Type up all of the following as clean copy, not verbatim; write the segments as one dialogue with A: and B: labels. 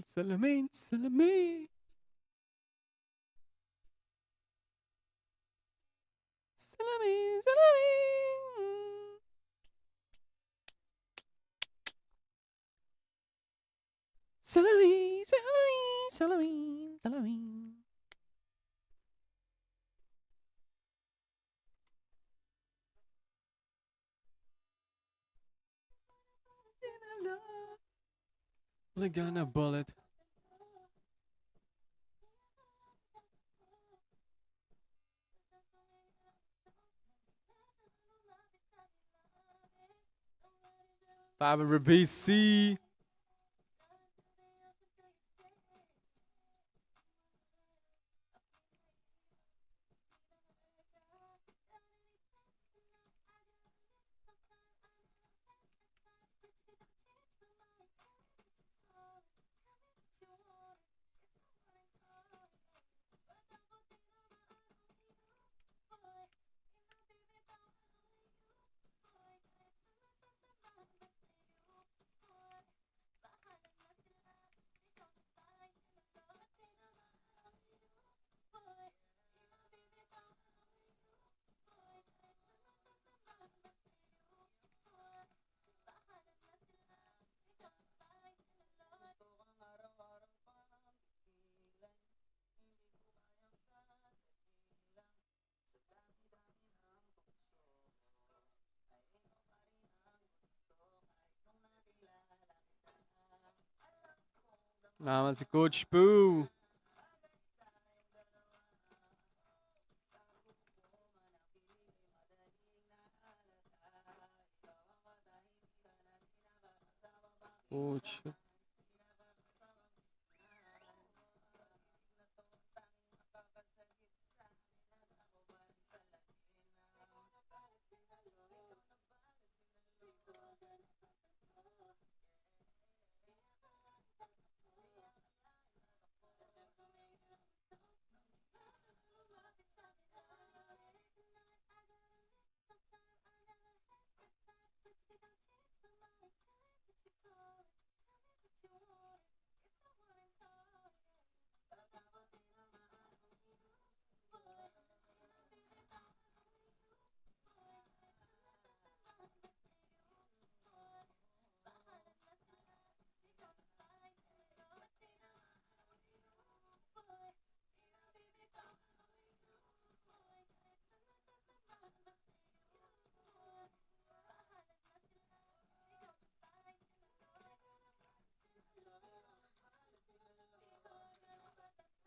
A: Salamin, salamin. Salamin, salamin. Salamin, salamin, salamin, salamin. Lagana bullet. Faber BC. Naman si Coach Poo. Coach.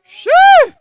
A: Shee!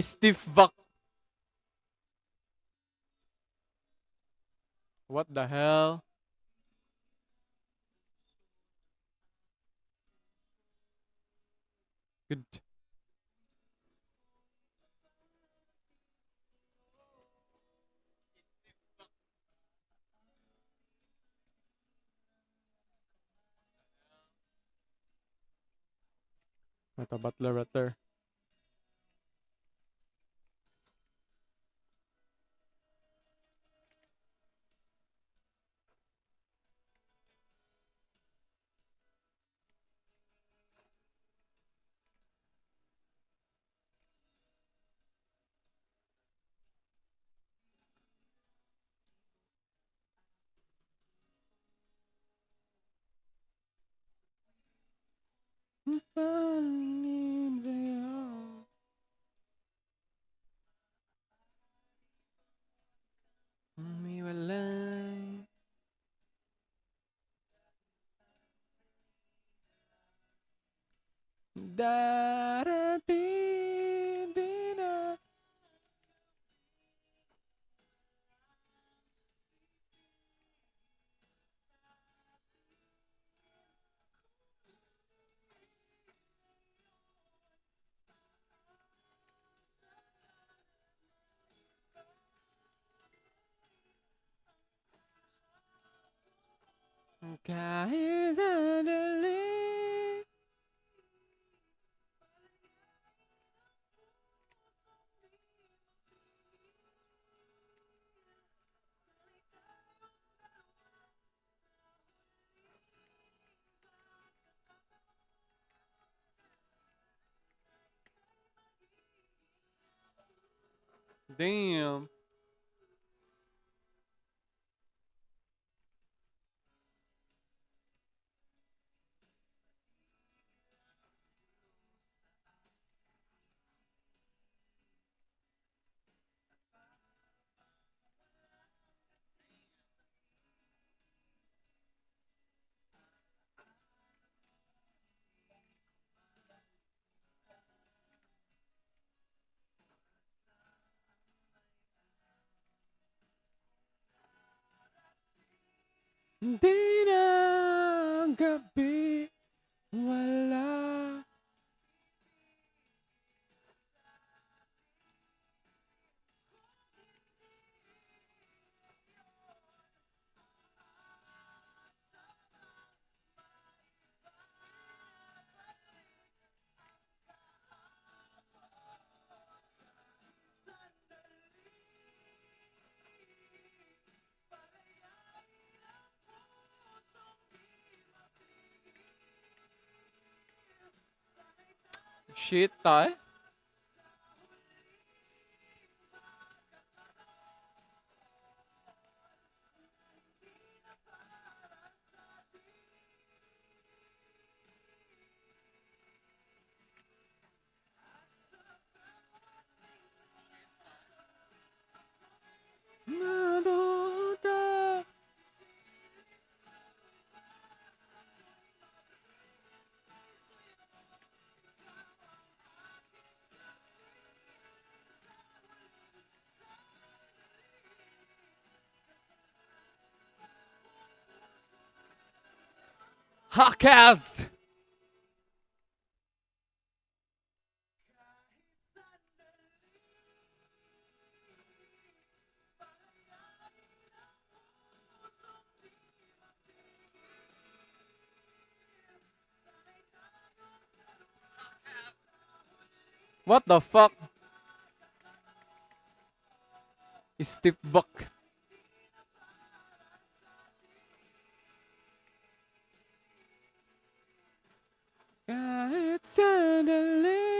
A: Steve Vak. What the hell? Good. Ito, Butler. Darating din na. Kahit sandali. Damn. Di na ang gabi wala. Shit, tay. Naduda. Hakas! What the fuck? Stiff buck. Kahit sandali.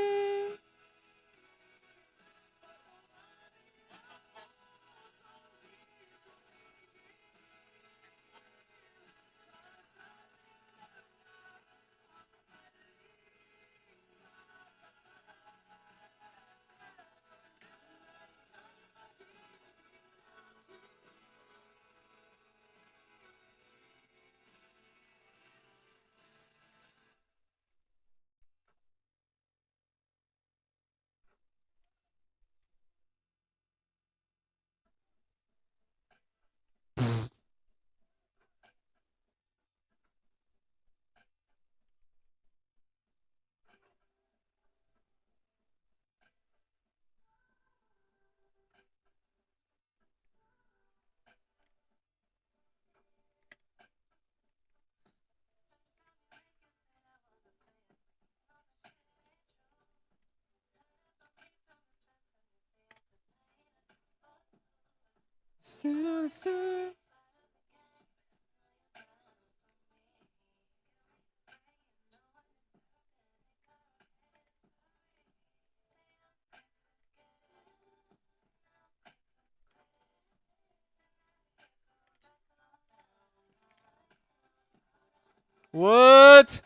A: What?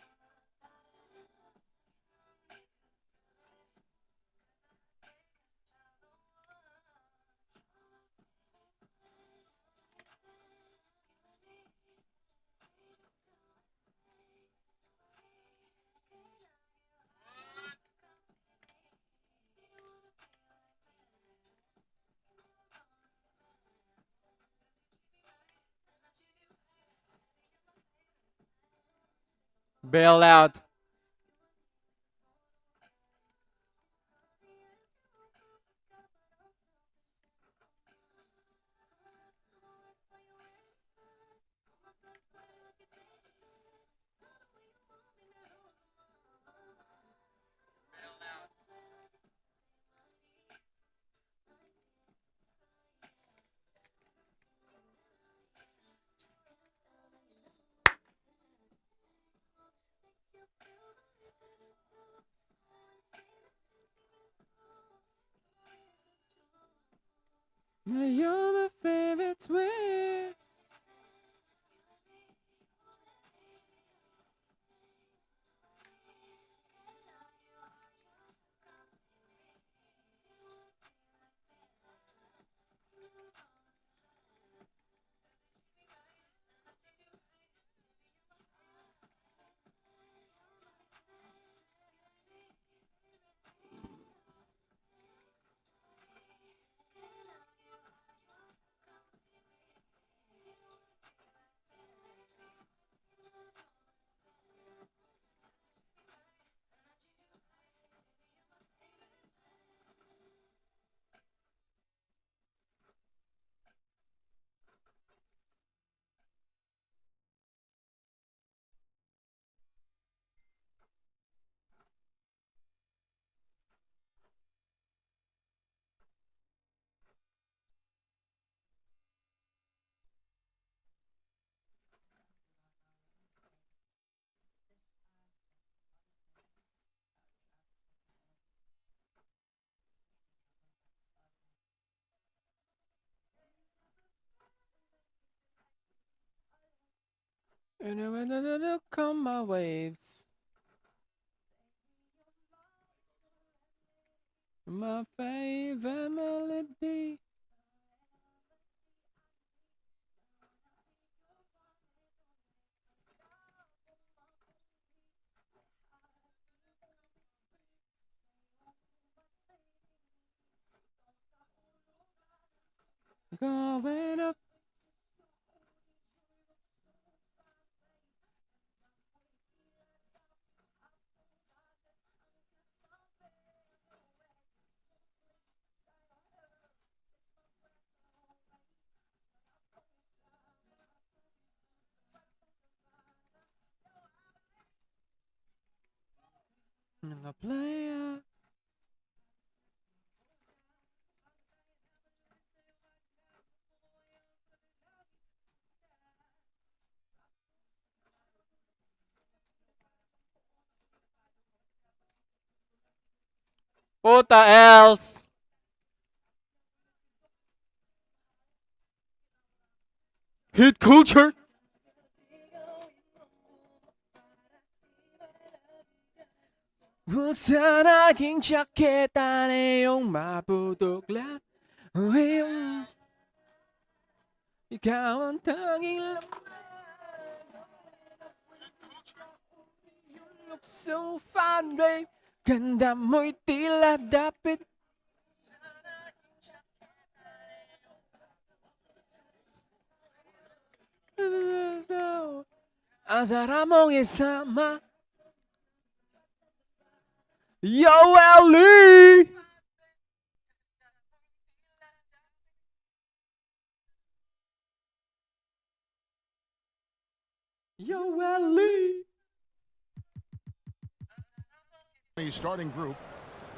A: Bail out. You're my favorite way. And when I come my waves, my favorite melody. Going up. Mga playa. Puta else. Hit culture. Sa aking tiyaketa na iyong maputok lang. Ikaw ang tanging You look so fine, babe. Ganda mo'y tila dapit. Ang sarap mong isama. Yo, Ellie! Yo, Ellie!
B: Starting group,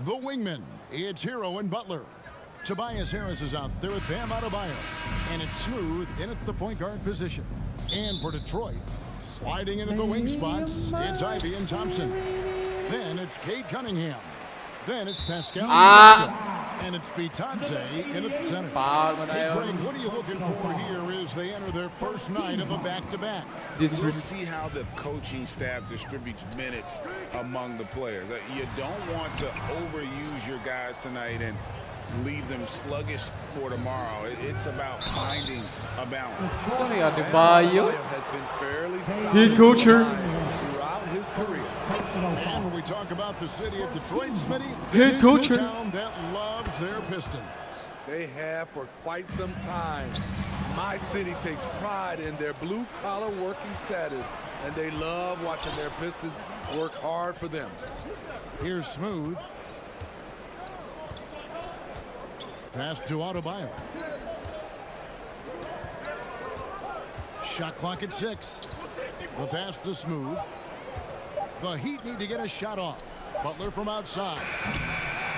B: the wingmen. It's Hero and Butler. Tobias Harris is out there with Bam Adebayo. And it's Smooth in at the point guard position. And for Detroit, sliding in at the wing spots, it's Ivy and Thompson. Then it's Kate Cunningham. Then it's Pascal. And it's Bitadze in at the center. Hey, Craig, what are you looking for here as they enter their first night of a back-to-back?
C: We'll see how the coaching staff distributes minutes among the players. You don't want to overuse your guys tonight and leave them sluggish for tomorrow. It's about finding a balance.
A: Sorry, Adebayo.
C: Has been fairly
A: Hey, culture.
C: throughout his career.
B: And when we talk about the city of Detroit, Smitty,
A: Hey,
B: this is
A: culture.
B: a town that loves their Pistons.
D: They have for quite some time. My city takes pride in their blue-collar working status, and they love watching their Pistons work hard for them.
B: Here's Smooth. Pass to Adebayo. Shot clock at 6. The pass to Smooth. The Heat need to get a shot off. Butler from outside.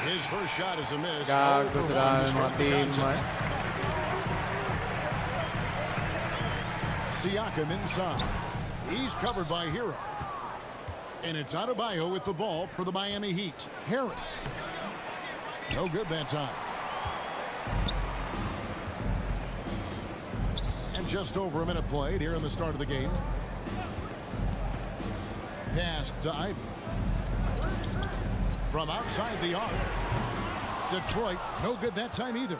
B: His first shot is a miss.
A: Gago sila ng mga team.
B: Siakam inside. He's covered by Hero. And it's Adebayo with the ball for the Miami Heat. Harris. No good that time. And just over a minute played here in the start of the game. Pass to Ivy. From outside the arc. Detroit, no good that time either.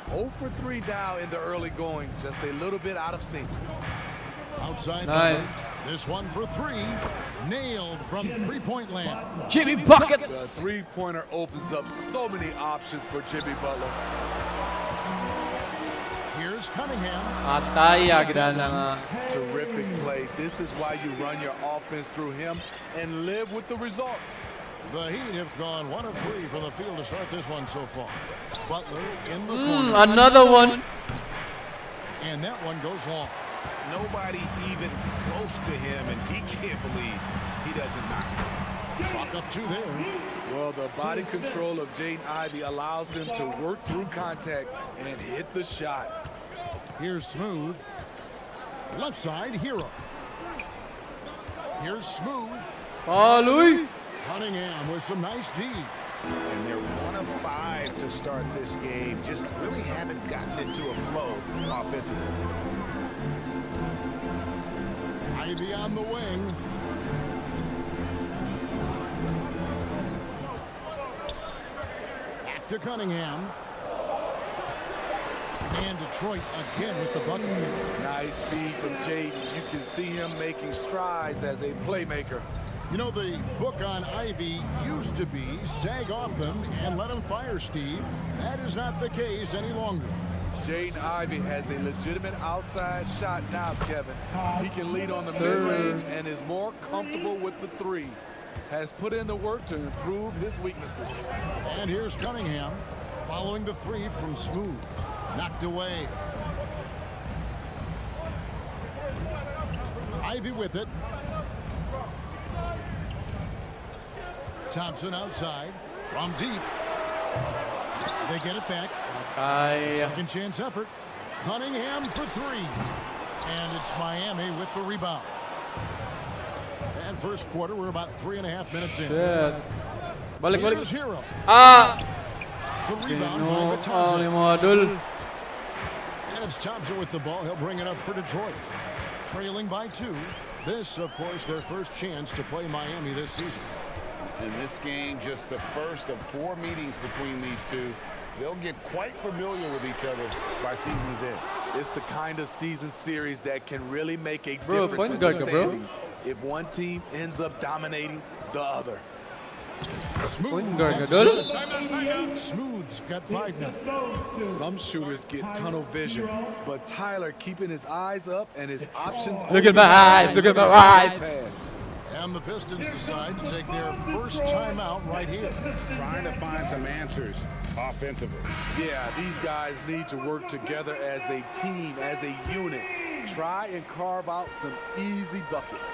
D: 0 for 3 now in the early going, just a little bit out of sync.
B: Outside.
A: Nice.
B: This one for 3. Nailed from three-point land.
A: Jimmy
D: The
A: Buckets.
D: three-pointer opens up so many options for Jimmy Butler.
B: Here's Cunningham.
A: Atay, agad na.
D: Terrific play. This is why you run your offense through him and live with the results.
B: The Heat have gone 1 of 3 from the field to start this one so far. Butler in the corner.
A: Another one.
B: And that one goes long.
C: Nobody even close to him, and he can't believe he doesn't knock it.
B: Chalk up 2 there.
D: Well, the body control of Jaden Ivey allows him to work through contact and hit the shot.
B: Here's Smooth. Left side, Hero. Here's Smooth.
A: Paluy.
B: Cunningham with some nice D.
C: And they're 1 of 5 to start this game. Just really haven't gotten into a flow offensively.
B: Ivy on the wing. Back to Cunningham. And Detroit again with the bucket.
D: Nice speed from Jaden. You can see him making strides as a playmaker.
B: You know, the book on Ivy used to be sag off them and let him fire, Steve. That is not the case any longer.
D: Jaden Ivey has a legitimate outside shot now, Kevin. He can lead on the mid-range and is more comfortable with the 3. Has put in the work to improve his weaknesses.
B: And here's Cunningham following the 3 from Smooth. Knocked away. Ivy with it. Thompson outside from deep. They get it back.
A: Atay.
B: Second chance effort. Cunningham for 3. And it's Miami with the rebound. And first quarter, we're about 3.5 minutes in.
A: Shit. Balik,
B: Here's
A: balik.
B: Hero.
A: Ah!
B: The rebound by
A: Kinuha
B: Thompson.
A: ni mga idol.
B: And it's Thompson with the ball. He'll bring it up for Detroit. Trailing by 2. This, of course, their first chance to play Miami this season.
C: In this game, just the first of 4 meetings between these two. They'll get quite familiar with each other by season's end.
D: It's the kind of season series that can really make a
A: Bro,
D: difference
A: point
D: in
A: guard
D: the
A: ka, bro.
D: standings if one team ends up dominating the other.
A: Point guard ka, idol.
B: Smooth's got 5 now.
D: Some shooters get tunnel vision, but Tyler keeping his eyes up and his options.
A: Look at my eyes. Look at my eyes.
D: Pass.
B: And the Pistons decide to take their first timeout right here.
C: Trying to find some answers offensively.
D: Yeah, these guys need to work together as a team, as a unit. Try and carve out some easy buckets.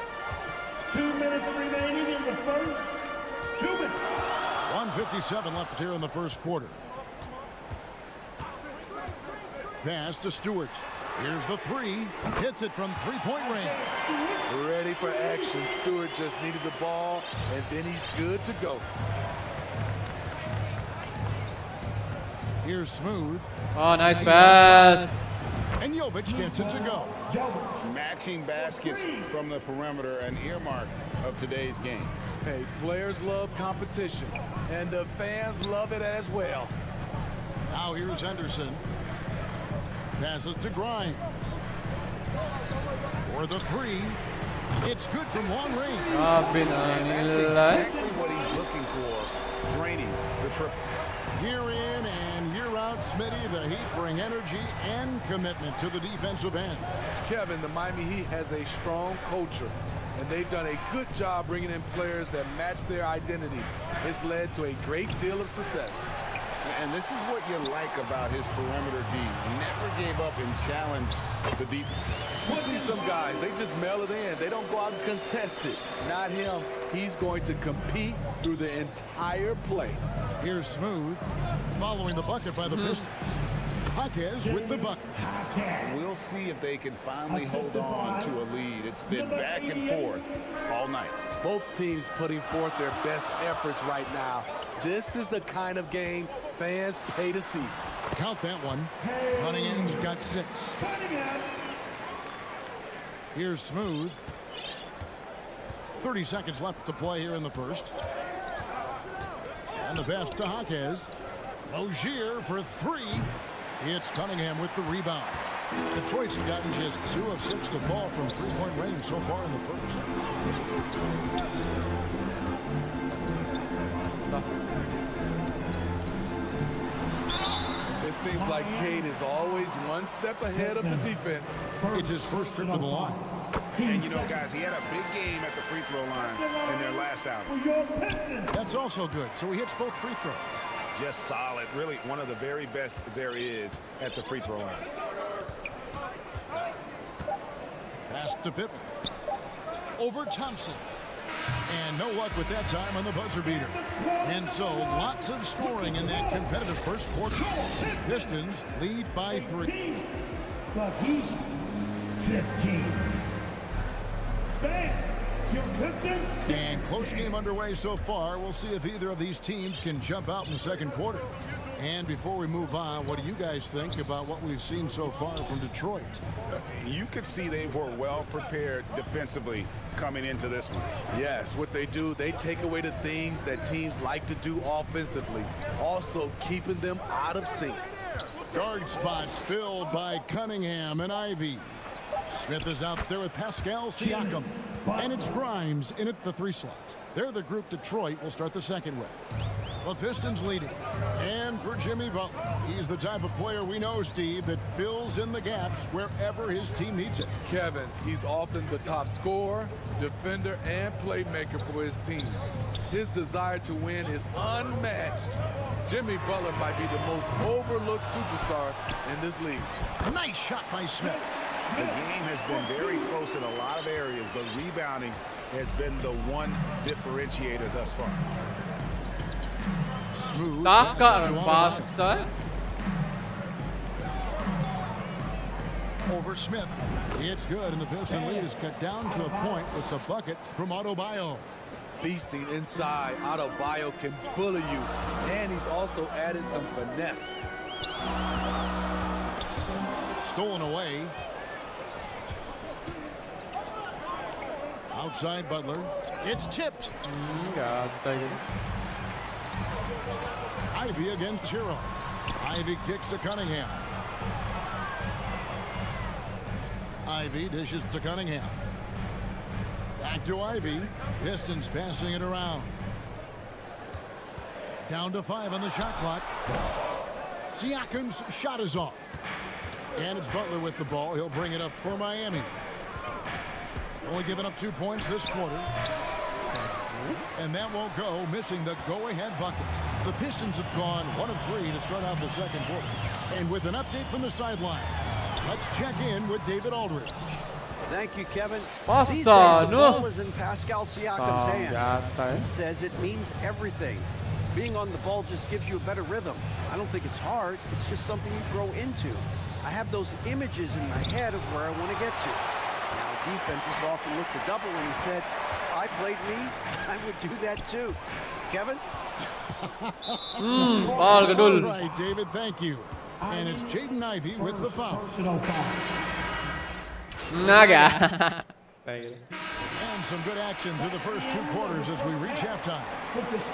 E: 2 minutes remaining in the first. 2 minutes.
B: 1:57 left here in the first quarter. Pass to Stewart. Here's the 3. Hits it from three-point range.
D: Ready for action. Stewart just needed the ball, and then he's good to go.
B: Here's Smooth.
A: Oh, nice pass.
B: And Jovic gets it to go.
C: Matching baskets from the perimeter, an earmark of today's game.
D: Hey, players love competition, and the fans love it as well.
B: Now here's Henderson. Passes to Grimes. For the 3. It's good from long range.
A: Grabe na
C: And that's
A: nila.
C: exactly what he's looking for, draining the triple.
B: Year in and year out, Smitty, the Heat bring energy and commitment to the defensive end.
D: Kevin, the Miami Heat has a strong culture, and they've done a good job bringing in players that match their identity. It's led to a great deal of success.
C: And this is what you like about his perimeter D. He never gave up and challenged the deep.
D: You see some guys, they just mail it in. They don't go out and contest it. Not him. He's going to compete through the entire play.
B: Here's Smooth, following the bucket by the Pistons. Jaquez with the bucket.
C: We'll see if they can finally hold on to a lead. It's been back and forth all night.
D: Both teams putting forth their best efforts right now. This is the kind of game fans pay to see.
B: Count that one. Cunningham's got 6. Here's Smooth. 30 seconds left to play here in the first. And the pass to Jaquez. Rozier for 3. It's Cunningham with the rebound. Detroit's gotten just 2 of 6 to fall from three-point range so far in the first.
D: It seems like Cade is always one step ahead of the defense.
B: It's his first trip to the line.
C: And you know, guys, he had a big game at the free throw line in their last outing.
B: That's also good. So he hits both free throws.
C: Just solid. Really one of the very best there is at the free throw line.
B: Pass to Pippen. Over Thompson. And no luck with that time on the buzzer beater. And so lots of scoring in that competitive first quarter. Pistons lead by 3.
E: The Heat 15. Fans, your Pistons.
B: And close game underway so far. We'll see if either of these teams can jump out in the second quarter. And before we move on, what do you guys think about what we've seen so far from Detroit?
C: You could see they were well prepared defensively coming into this one.
D: Yes, what they do, they take away the things that teams like to do offensively, also keeping them out of sync.
B: Guard spots filled by Cunningham and Ivy. Smith is out there with Pascal Siakam. And it's Grimes in at the 3 slot. They're the group Detroit will start the second with. The Pistons leading. And for Jimmy Butler, he's the type of player we know, Steve, that fills in the gaps wherever his team needs it.
D: Kevin, he's often the top scorer, defender, and playmaker for his team. His desire to win is unmatched. Jimmy Butler might be the most overlooked superstar in this league.
B: Nice shot by Smith.
C: The game has been very close in a lot of areas, but rebounding has been the one differentiator thus far.
B: Smooth.
A: Takar basa.
B: Over Smith. It's good, and the Piston lead is cut down to a point with the bucket from Adebayo.
D: Beasting inside, Adebayo can bully you, and he's also added some finesse.
B: Stolen away. Outside Butler. It's tipped. Ivy against Hero. Ivy kicks to Cunningham. Ivy dishes to Cunningham. Back to Ivy. Pistons passing it around. Down to 5 on the shot clock. Siakam's shot is off. And it's Butler with the ball. He'll bring it up for Miami. Only giving up 2 points this quarter. And that won't go, missing the go-ahead bucket. The Pistons have gone 1 of 3 to start out the second quarter. And with an update from the sideline, let's check in with David Aldridge.
F: Thank you, Kevin.
A: Masa,
F: These days, the
A: no?
F: ball is in Pascal Siakam's hands. He says it means everything. Being on the ball just gives you a better rhythm. I don't think it's hard. It's just something you grow into. I have those images in my head of where I want to get to. Now, defenses often look to double, and he said, if I played me, I would do that too. Kevin?
A: Ball
B: All
A: gadul.
B: right, David, thank you. And it's Jaden Ivey with the foul.
E: Personal foul.
A: Naga.
B: And some good action through the first 2 quarters as we reach halftime.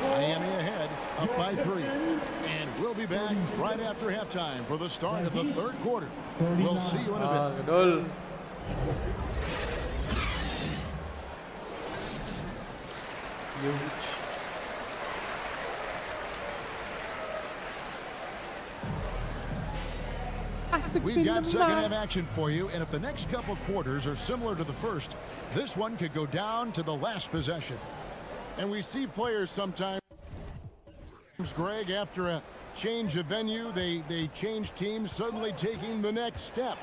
B: Miami ahead, up by 3. And we'll be back right after halftime for the start of the third quarter. We'll see you in a
A: Ball
B: bit.
A: gadul.
B: We've got second half action for you, and if the next couple quarters are similar to the first, this one could go down to the last possession. And we see players sometimes, Greg, after a change of venue, they change teams, suddenly taking the next step.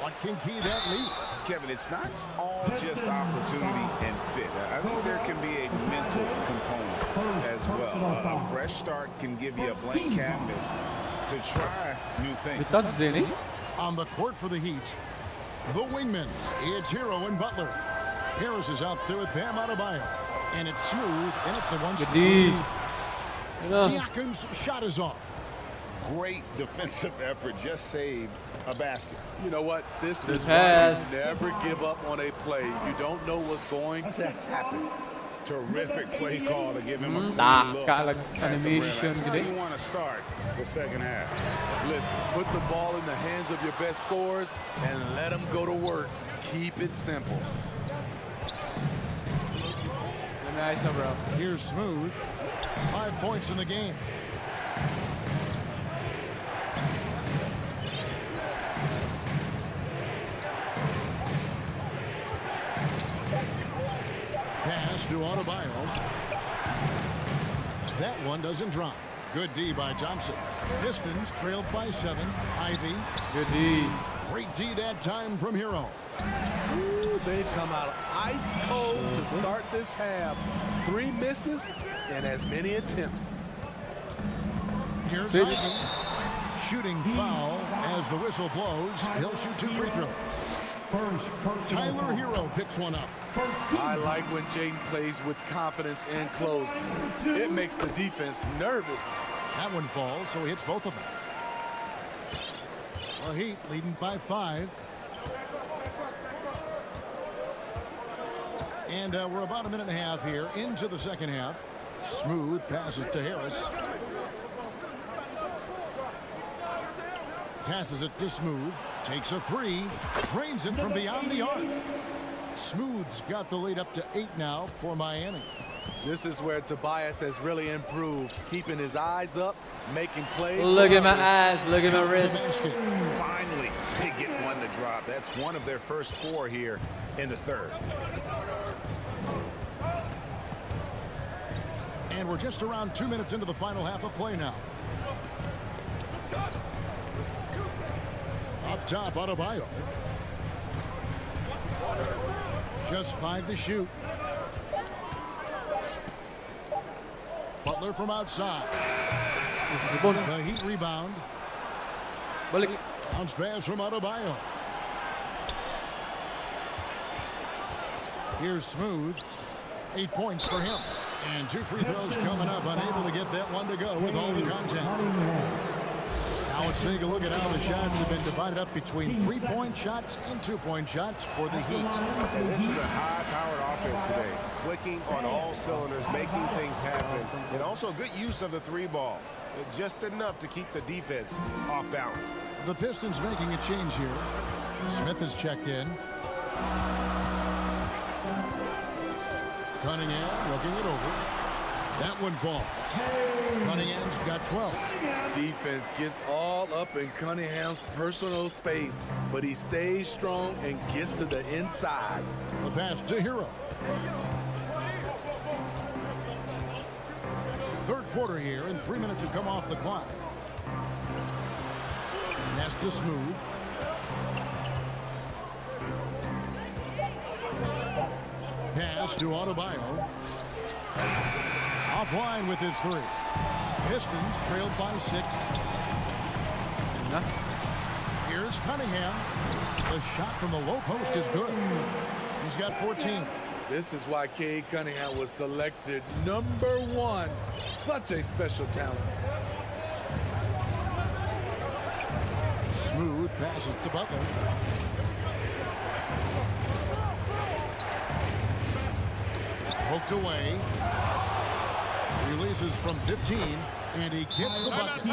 B: What can key that lead?
C: Kevin, it's not all just opportunity and fit. I think there can be a mental component as well. A fresh start can give you a blank canvas to try new things.
B: On the court for the Heat, the wingman, it's Hero and Butler. Harris is out there with Bam Adebayo, and it's smooth, and at the one spot. Siakam's shot is off.
C: Great defensive effort, just saved a basket.
D: You know what? This is why you never give up on a play. You don't know what's going to happen.
C: Terrific play call to give him a clean look. That's how you want to start the second half.
D: Listen, put the ball in the hands of your best scorers and let them go to work. Keep it simple.
A: Nice, bro.
B: Here's Smooth. 5 points in the game. Pass to Adebayo. That one doesn't drop. Good D by Thompson. Pistons trailed by 7. Ivy.
A: Good D.
B: Great D that time from Hero.
D: Ooh, they've come out ice cold to start this half. 3 misses and as many attempts.
B: Here's Ivy. Shooting foul as the whistle blows. He'll shoot 2 free throws. Tyler Hero picks one up.
D: I like when Jaden plays with confidence and close. It makes the defense nervous.
B: That one falls, so he hits both of them. The Heat leading by 5. And we're about a minute and a half here into the second half. Smooth passes to Harris. Passes it to Smooth. Takes a 3. Drains it from beyond the arc. Smooth's got the lead up to 8 now for Miami.
D: This is where Tobias has really improved. Keeping his eyes up, making plays.
A: Look at my eyes. Look at my wrist.
C: Finally, they get one to drop. That's one of their first 4 here in the third.
B: And we're just around 2 minutes into the final half of play now. Up top, Adebayo. Just 5 to shoot. Butler from outside. The Heat rebound. Bounce pass from Adebayo. Here's Smooth. 8 points for him. And 2 free throws coming up. Unable to get that one to go with all the contact. Now let's take a look at how the shots have been divided up between 3-point shots and 2-point shots for the Heat.
G: And this is a high-powered offense today. Clicking on all cylinders, making things happen. And also good use of the 3-ball. Just enough to keep the defense off balance.
B: The Pistons making a change here. Smith has checked in. Cunningham looking it over. That one falls. Cunningham's got 12.
D: Defense gets all up in Cunningham's personal space, but he stays strong and gets to the inside.
B: The pass to Hero. Third quarter here, and 3 minutes have come off the clock. Pass to Smooth. Pass to Adebayo. Offline with his 3. Pistons trailed by 6. Here's Cunningham. The shot from the low post is good. He's got 14.
D: This is why Cade Cunningham was selected #1. Such a special talent.
B: Smooth passes to Butler. Poked away. Releases from 15, and he gets the bucket.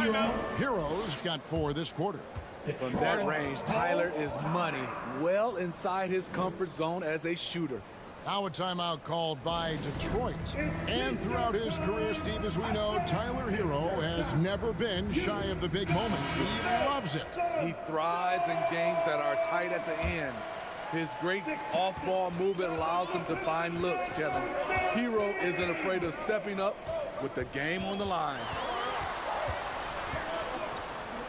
B: Hero's got 4 this quarter.
D: From that range, Tyler is money. Well inside his comfort zone as a shooter.
B: Now a timeout called by Detroit. And throughout his career, Steve, as we know, Tyler Hero has never been shy of the big moment. He loves it.
D: He thrives in games that are tight at the end. His great off-ball movement allows him to find looks, Kevin. Hero isn't afraid of stepping up with the game on the line.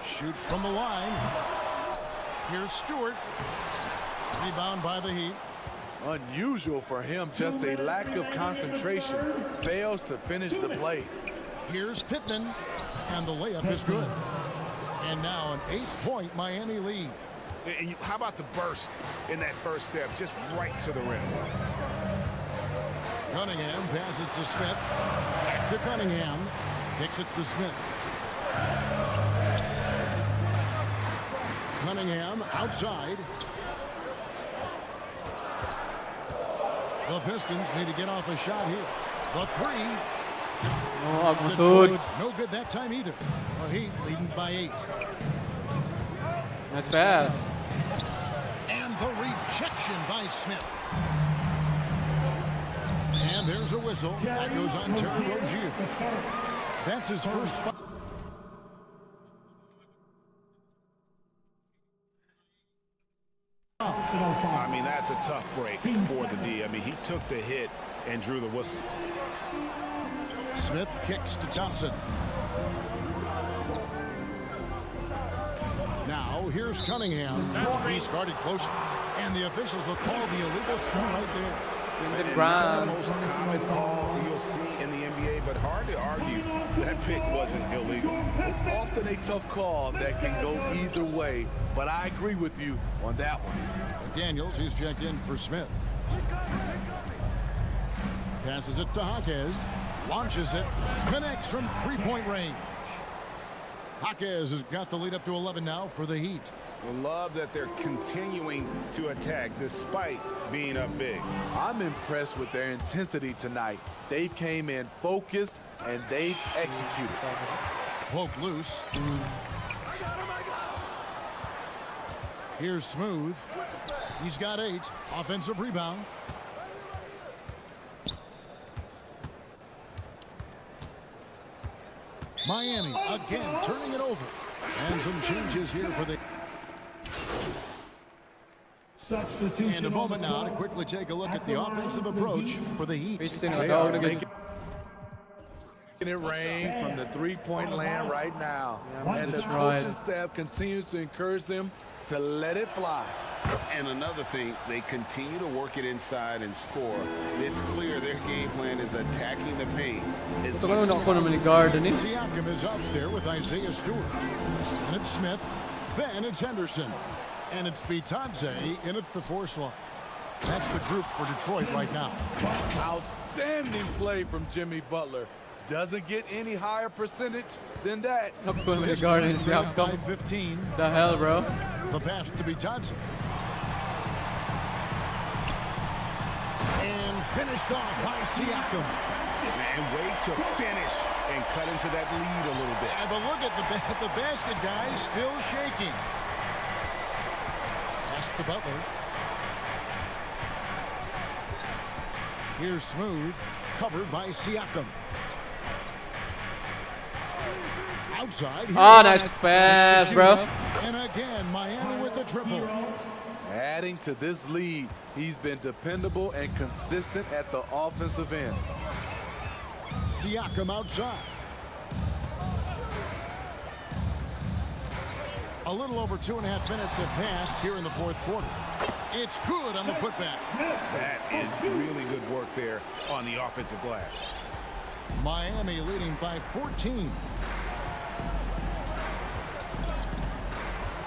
B: Shoots from the line. Here's Stewart. Rebound by the Heat.
D: Unusual for him, just a lack of concentration. Fails to finish the play.
B: Here's Pittman, and the layup is good. And now an 8-point Miami lead.
G: And how about the burst in that first step, just right to the rim.
B: Cunningham passes to Smith. Back to Cunningham. Kicks it to Smith. Cunningham outside. The Pistons need to get off a shot here. The three.
A: Oh, Detroit,
B: no good that time either. The Heat leading by 8.
A: nice pass.
B: And the rejection by Smith. And there's a whistle. That goes on Terry Rozier. That's his first foul.
G: I mean, that's a tough break for the D. I mean, he took the hit and drew the whistle.
B: Smith kicks to Thompson. Now here's Cunningham. He's guarded close, and the officials will call the illegal score right there.
A: In the
G: The
A: ground.
G: most common call you'll see in the NBA, but hard to argue that pick wasn't illegal.
D: It's often a tough call that can go either way, but I agree with you on that one.
B: Daniels, he's checked in for Smith. Passes it to Jaquez. Launches it. Connects from three-point range. Jaquez has got the lead up to 11 now for the Heat.
G: We love that they're continuing to attack despite being up big.
D: I'm impressed with their intensity tonight. They've came in focused and they've executed.
B: Poke loose. Here's Smooth. He's got 8. Offensive rebound. Miami again turning it over. And some changes here for the... And a moment now to quickly take a look at the offensive approach for the Heat.
D: They are making it rain from the three-point land right now. And the coaching staff continues to encourage them to let it fly.
G: And another thing, they continue to work it inside and score. It's clear their game plan is attacking the paint.
B: Siakam is up there with Isaiah Stewart. And it's Smith. Then it's Henderson. And it's Bitadze in at the 4 slot. That's the group for Detroit right now.
D: Outstanding play from Jimmy Butler. Doesn't get any higher percentage than that.
B: By 15.
A: The hell, bro?
B: The pass to Bitadze. And finished off by Siakam.
G: And wait to finish and cut into that lead a little bit.
B: Yeah, but look at the basket guy still shaking. Pass to Butler. Here's Smooth, covered by Siakam. Outside.
A: Nice pass, bro.
B: And again, Miami with the triple.
D: Adding to this lead, he's been dependable and consistent at the offensive end.
B: Siakam outside. A little over 2.5 minutes have passed here in the 4th quarter. It's good on the putback.
G: That is really good work there on the offensive glass.
B: Miami leading by 14.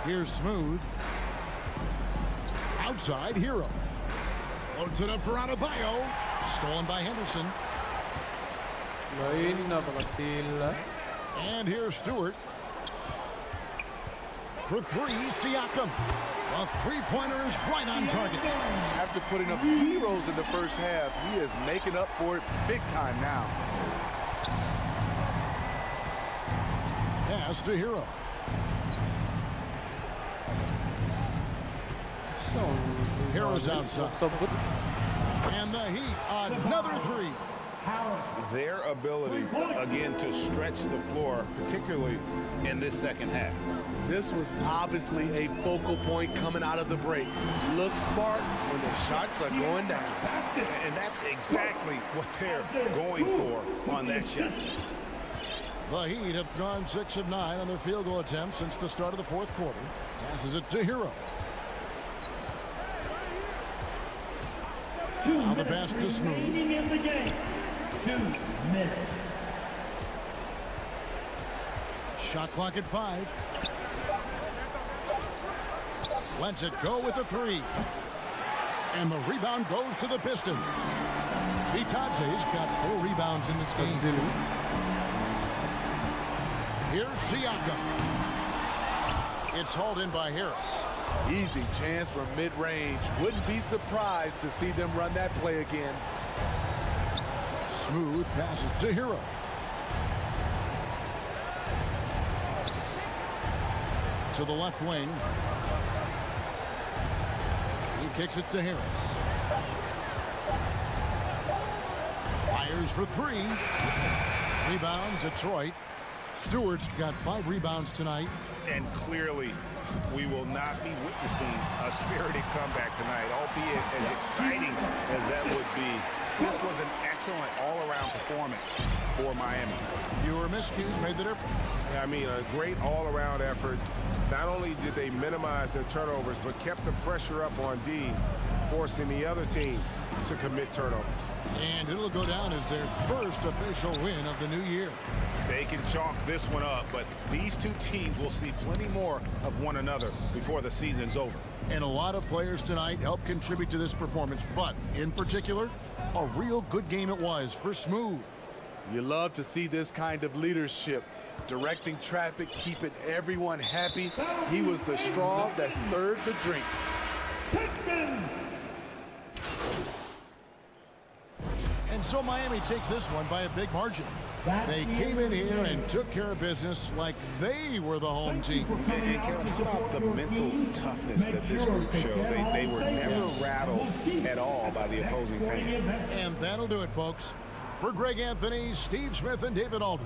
B: Here's Smooth. Outside, Hero. Loads it up for Adebayo. Stolen by Henderson. And here's Stewart. For 3, Siakam. The three-pointer is right on target.
D: After putting up zeros in the first half, he is making up for it big time now.
B: Pass to Hero. Hero's outside. And the Heat, another three.
C: Their ability, again, to stretch the floor, particularly in this second half.
D: This was obviously a focal point coming out of the break. Look smart when the shots are going down.
C: And that's exactly what they're going for on that shot.
B: The Heat have gone 6 of 9 on their field goal attempts since the start of the fourth quarter. Passes it to Hero. Now the pass to Smooth.
E: In the game. 2 minutes.
B: Shot clock at 5. Lets it go with a 3. And the rebound goes to the Pistons. Bitase's got 4 rebounds in this game. Here's Siakam. It's hauled in by Harris.
D: Easy chance from mid-range. Wouldn't be surprised to see them run that play again.
B: Smooth passes to Hero. To the left wing. He kicks it to Harris. Fires for 3. Rebound, Detroit. Stewart's got 5 rebounds tonight.
C: And clearly, we will not be witnessing a spirited comeback tonight, albeit as exciting as that would be. This was an excellent all-around performance for Miami.
B: Fewer miscues made the difference.
G: Yeah, I mean, a great all-around effort. Not only did they minimize their turnovers, but kept the pressure up on D, forcing the other team to commit turnovers.
B: And it'll go down as their first official win of the new year.
C: They can chalk this one up, but these two teams will see plenty more of one another before the season's over.
B: And a lot of players tonight helped contribute to this performance, but in particular, a real good game it was for Smooth.
D: You love to see this kind of leadership. Directing traffic, keeping everyone happy. He was the straw that stirred the drink.
B: And so Miami takes this one by a big margin. They came in here and took care of business like they were the home team.
C: And Kevin, how about the mental toughness that this group showed? They were never rattled at all by the opposing fans.
B: And that'll do it, folks. For Greg Anthony, Steve Smith, and David Alden.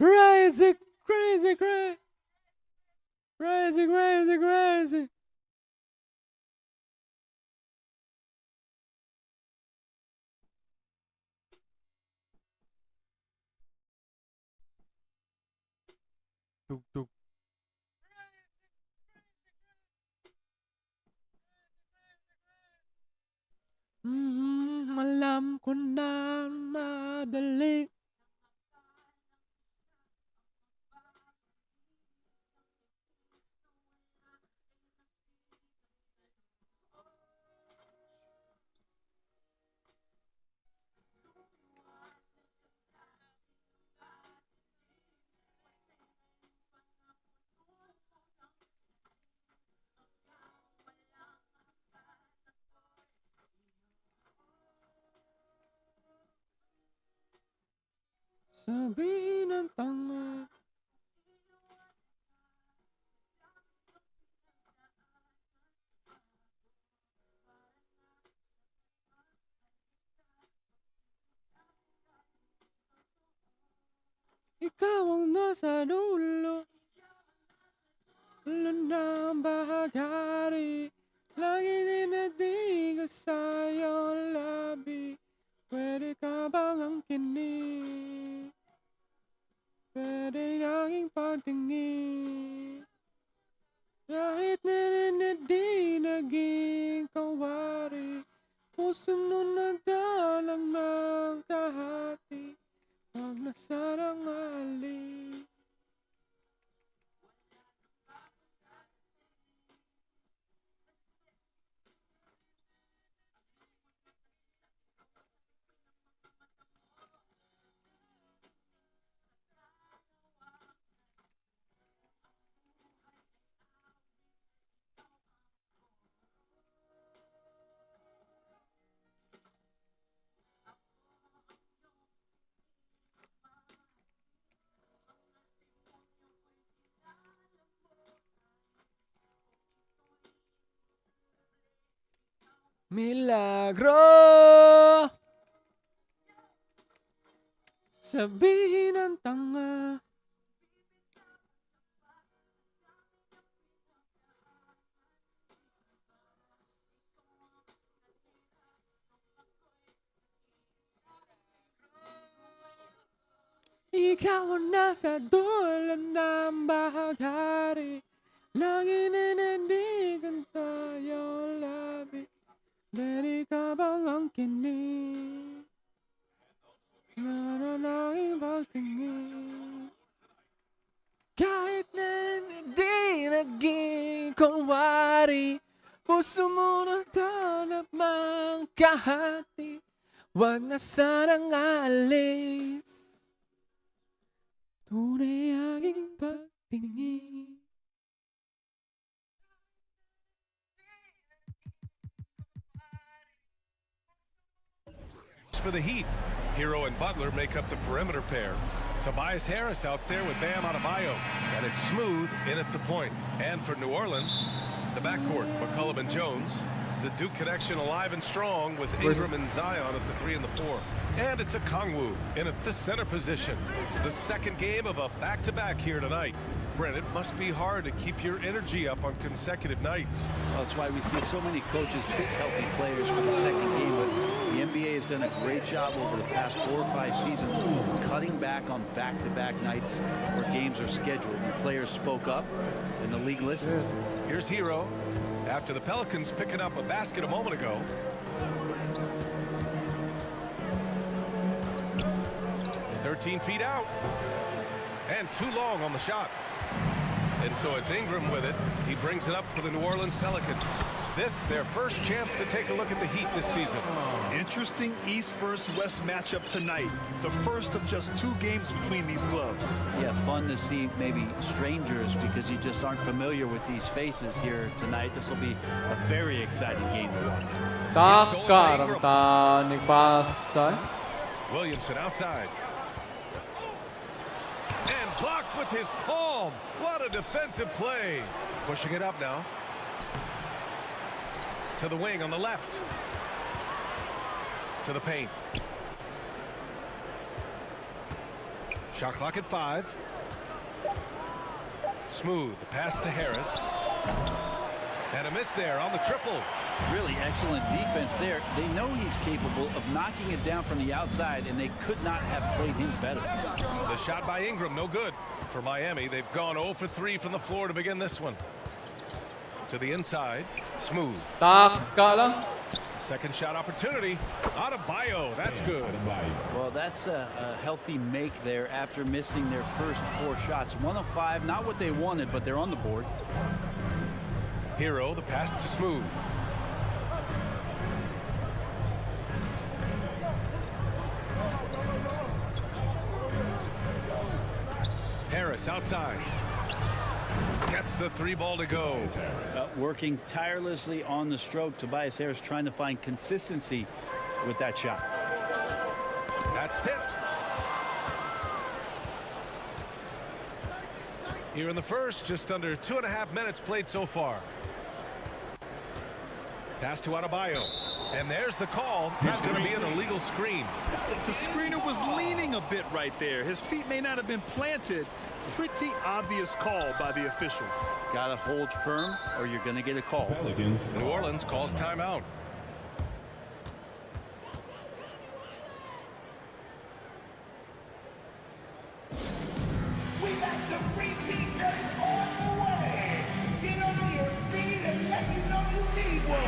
A: Crazy, crazy, crazy. Crazy, crazy, crazy. Tug. Alam ko na madali. Sabihin ng tanga. Ikaw ang nasa dulo. Dulo ng bahagari. Lagi dinadigas sa'yo labi. Pwede ka bang angkinin? Pwede aking pagtingin. Kahit di naging kawari. Puso mo nagdalang ng kahati. Huwag na sanang alis. Milagro! Sabihin ng tanga. Ikaw ang nasa dulo ng bahagari. Lagi ninandigan sa'yo labi. Pwede ka bang angkinin? Nananangin pagtingin. Kahit na hindi naging kunwari. Puso mo nagtanap mang kahati. Huwag na sanang alis. Tunay aking pagtingin.
H: For the Heat, Hero and Butler make up the perimeter pair. Tobias Harris out there with Bam Adebayo, and it's Smooth in at the point. And for New Orleans, the backcourt, McCollum and Jones. The Duke connection alive and strong with Ingram and Zion at the 3 and the 4. And it's a Kongwu in at the center position. The second game of a back-to-back here tonight. Brent, it must be hard to keep your energy up on consecutive nights.
F: Well, that's why we see so many coaches sit healthy players for the second game. But the NBA has done a great job over the past 4 or 5 seasons cutting back on back-to-back nights where games are scheduled. The players spoke up and the league listened.
H: Here's Hero after the Pelicans picking up a basket a moment ago. "13 feet out and too long on the shot." And so it's Ingram with it. He brings it up for the New Orleans Pelicans. This their first chance to take a look at the Heat this season.
I: Interesting East versus West matchup tonight. The first of just 2 games between these clubs.
F: Yeah, fun to see maybe strangers because you just aren't familiar with these faces here tonight. This will be a very exciting game to watch.
H: Williamson outside. And blocked with his palm. What a defensive play. Pushing it up now. To the wing on the left. To the paint. Shot clock at 5. Smooth. The pass to Harris. And a miss there on the triple.
J: Really excellent defense there. They know he's capable of knocking it down from the outside, and they could not have played him better.
H: The shot by Ingram, no good. For Miami, they've gone 0 for 3 from the floor to begin this one. To the inside. Smooth. Second shot opportunity. Adebayo, that's good.
J: Well, that's a healthy make there after missing their first 4 shots. 1 of 5, not what they wanted, but they're on the board.
H: Hero, the pass to Smooth. Harris outside. Gets the 3 ball to go.
J: Working tirelessly on the stroke. Tobias Harris trying to find consistency with that shot.
H: That's tipped. Here in the first, just under 2.5 minutes played so far. Pass to Adebayo. And there's the call. It's going to be an illegal screen.
I: The screener was leaning a bit right there. His feet may not have been planted. Pretty obvious call by the officials.
J: Gotta hold firm or you're gonna get a call.
E: Pelicans.
H: New Orleans calls timeout.
E: We got the free t-shirts on the way. Get on your feet and let me know you need one.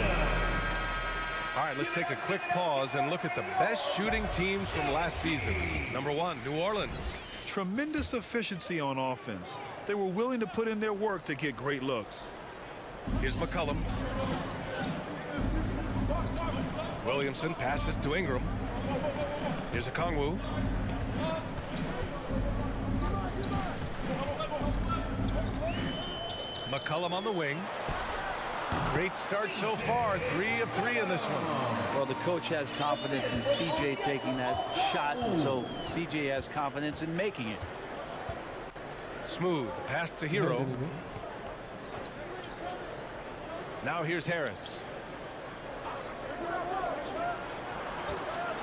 H: All right, let's take a quick pause and look at the best shooting teams from last season. Number 1, New Orleans.
I: Tremendous efficiency on offense. They were willing to put in their work to get great looks.
H: Here's McCollum. Williamson passes to Ingram. Here's Okongwu. McCollum on the wing. Great start so far. 3 of 3 in this one.
J: Well, the coach has confidence in CJ taking that shot, and so CJ has confidence in making it.
H: Smooth. Pass to Hero. Now here's Harris.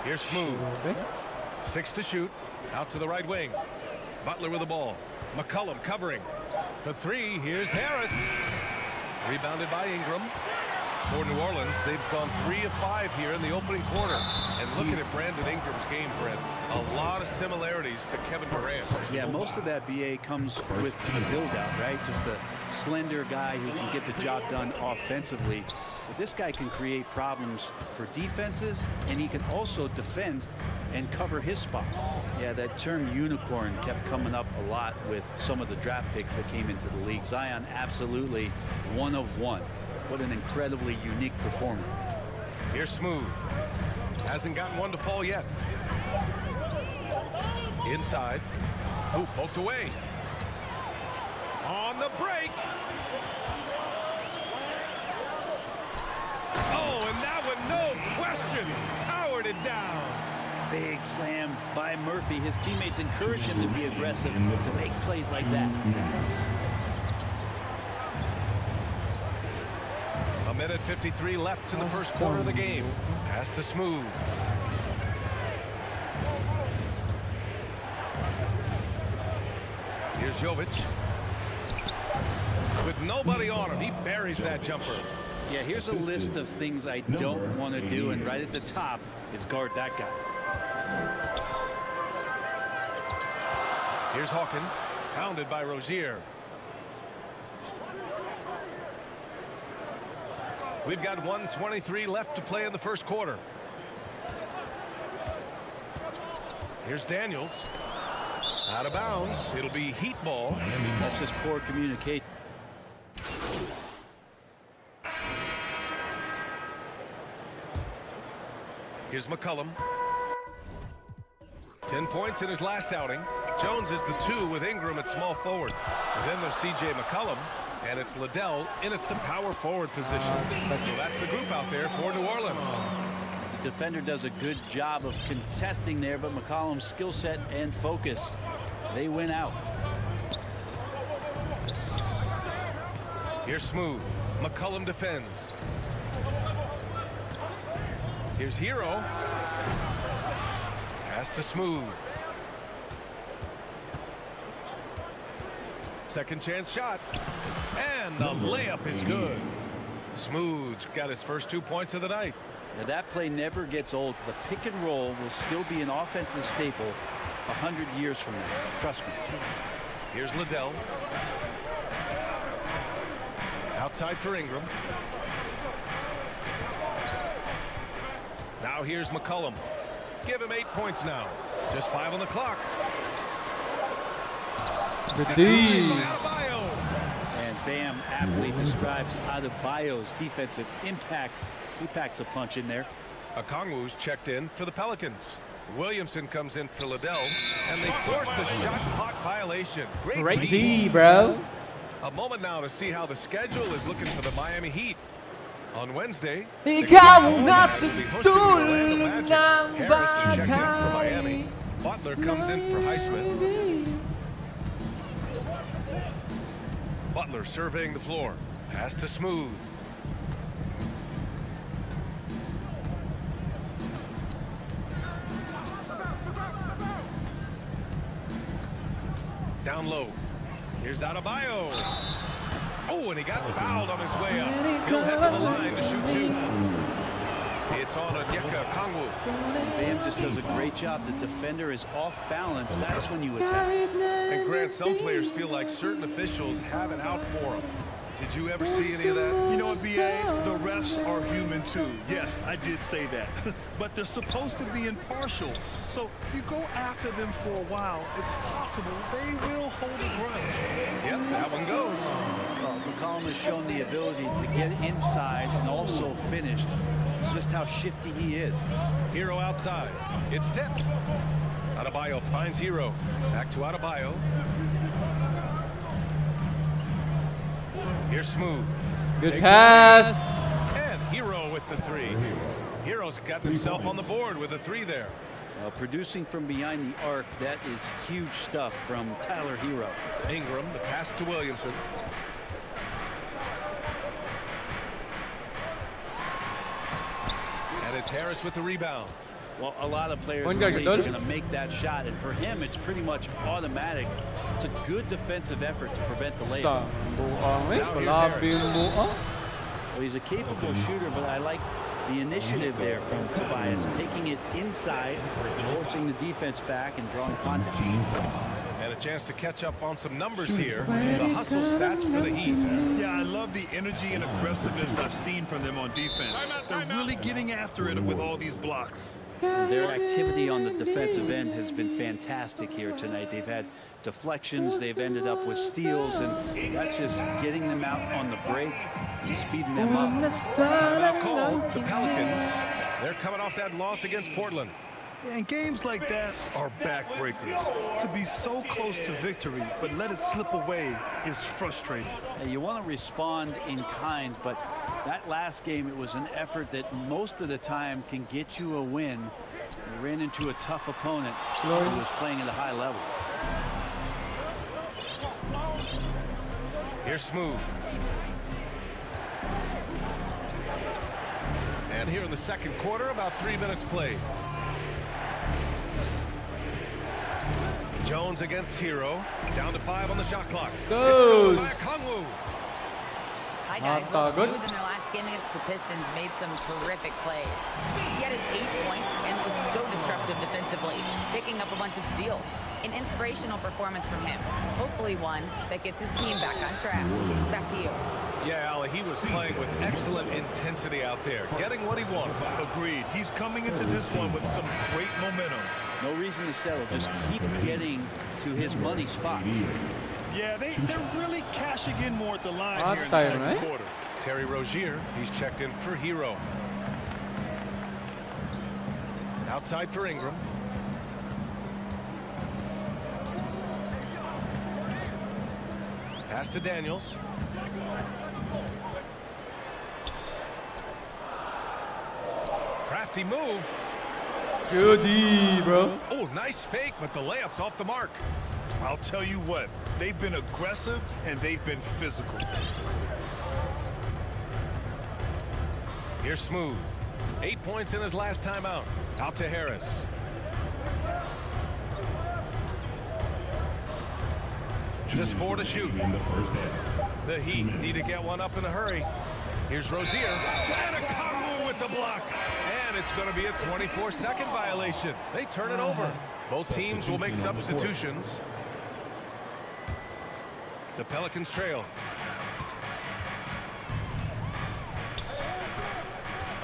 H: Here's Smooth. 6 to shoot. Out to the right wing. Butler with the ball. McCollum covering. For 3, here's Harris. Rebounded by Ingram. For New Orleans, they've gone 3 of 5 here in the opening quarter. And looking at Brandon Ingram's game, Brent, a lot of similarities to Kevin Durant.
J: Yeah, most of that BA comes with the build-out, right? Just a slender guy who can get the job done offensively. But this guy can create problems for defenses, and he can also defend and cover his spot. Yeah, that term unicorn kept coming up a lot with some of the draft picks that came into the league. Zion, absolutely 1 of 1. What an incredibly unique performer.
H: Here's Smooth. Hasn't gotten one to fall yet. Inside. Ooh, poked away. On the break. Oh, and that one, no question, powered it down.
J: Big slam by Murphy. His teammates encourage him to be aggressive, to make plays like that.
H: A minute 53 left in the first quarter of the game. Pass to Smooth. Here's Jovic. With nobody on him, he buries that jumper.
J: Yeah, here's a list of things I don't want to do, and right at the top is guard that guy.
H: Here's Hawkins, pounded by Rozier. We've got 1:23 left to play in the first quarter. Here's Daniels. Out of bounds. It'll be heat ball.
J: That's just poor communication.
H: Here's McCollum. 10 points in his last outing. Jones is the 2 with Ingram at small forward. Then there's C.J. McCollum, and it's Liddell in at the power forward position. So that's the group out there for New Orleans.
J: The defender does a good job of contesting there, but McCollum's skill set and focus, they win out.
H: Here's Smooth. McCollum defends. Here's Hero. Pass to Smooth. Second chance shot. And the layup is good. Smooth's got his first 2 points of the night.
J: Now that play never gets old. The pick and roll will still be an offensive staple 100 years from now. Trust me.
H: Here's Liddell. Outside for Ingram. Now here's McCollum. Give him 8 points now. Just 5 on the clock.
A: Good D.
J: And Bam aptly describes Adebayo's defensive impact. He packs a punch in there.
H: Okongwu's checked in for the Pelicans. Williamson comes in for Liddell, and they force the shot clock violation.
A: Great D, bro.
H: A moment now to see how the schedule is looking for the Miami Heat. On Wednesday,
A: Ikaw na
H: Harris is checked in for Miami. Butler comes in for Highsmith. Butler surveying the floor. Pass to Smooth. Down low. Here's Adebayo. Oh, and he got fouled on his way up. He'll head to the line to shoot 2. It's on Okongwu.
J: Bam just does a great job. The defender is off balance. That's when you attack.
H: And Grant, some players feel like certain officials have it out for them. Did you ever see any of that?
I: You know what, B.A.? The refs are human too. Yes, I did say that. But they're supposed to be impartial. So you go after them for a while, it's possible they will hold a grudge.
H: Yep, that one goes.
J: Well, McCollum has shown the ability to get inside and also finished. It's just how shifty he is.
H: Hero outside. It's tipped. Adebayo finds Hero. Back to Adebayo. Here's Smooth.
A: Good pass.
H: And Hero with the 3. Hero's got himself on the board with a 3 there.
J: Producing from behind the arc, that is huge stuff from Tyler Hero.
H: Ingram, the pass to Williamson. And it's Harris with the rebound.
J: Well, a lot of players are going to make that shot, and for him, it's pretty much automatic. It's a good defensive effort to prevent the layup. Well, he's a capable shooter, but I like the initiative there from Tobias, taking it inside, forcing the defense back, and drawing contact.
H: And a chance to catch up on some numbers here. The hustle stats for the Heat.
I: Yeah, I love the energy and aggressiveness I've seen from them on defense. They're really getting after it with all these blocks.
J: Their activity on the defensive end has been fantastic here tonight. They've had deflections, they've ended up with steals, and that's just getting them out on the break and speeding them up.
H: Timeout call, the Pelicans. They're coming off that loss against Portland.
I: And games like that are backbreakers. To be so close to victory, but let it slip away is frustrating.
J: Now, you want to respond in kind, but that last game, it was an effort that most of the time can get you a win. You ran into a tough opponent who was playing at a high level.
H: Here's Smooth. And here in the second quarter, about 3 minutes played. Jones against Hero. Down to 5 on the shot clock.
A: Goes.
K: Hi guys, well, Smooth in their last game against the Pistons made some terrific plays. He added 8 points and was so disruptive defensively, picking up a bunch of steals. An inspirational performance from him. Hopefully one that gets his team back on track. Back to you.
H: Yeah, Allie, he was playing with excellent intensity out there, getting what he wanted.
I: Agreed. He's coming into this one with some great momentum.
J: No reason to settle. Just keep getting to his money spots.
I: Yeah, they're really cashing in more at the line here in the second quarter.
H: Terry Rozier, he's checked in for Hero. Outside for Ingram. Pass to Daniels. Crafty move.
A: Good D, bro.
H: Oh, nice fake, but the layup's off the mark.
I: I'll tell you what, they've been aggressive and they've been physical.
H: Here's Smooth. 8 points in his last time out. Out to Harris. Just 4 to shoot. The Heat need to get one up in a hurry. Here's Rozier. And a combo with the block. And it's going to be a 24-second violation. They turn it over. Both teams will make substitutions. The Pelicans trail.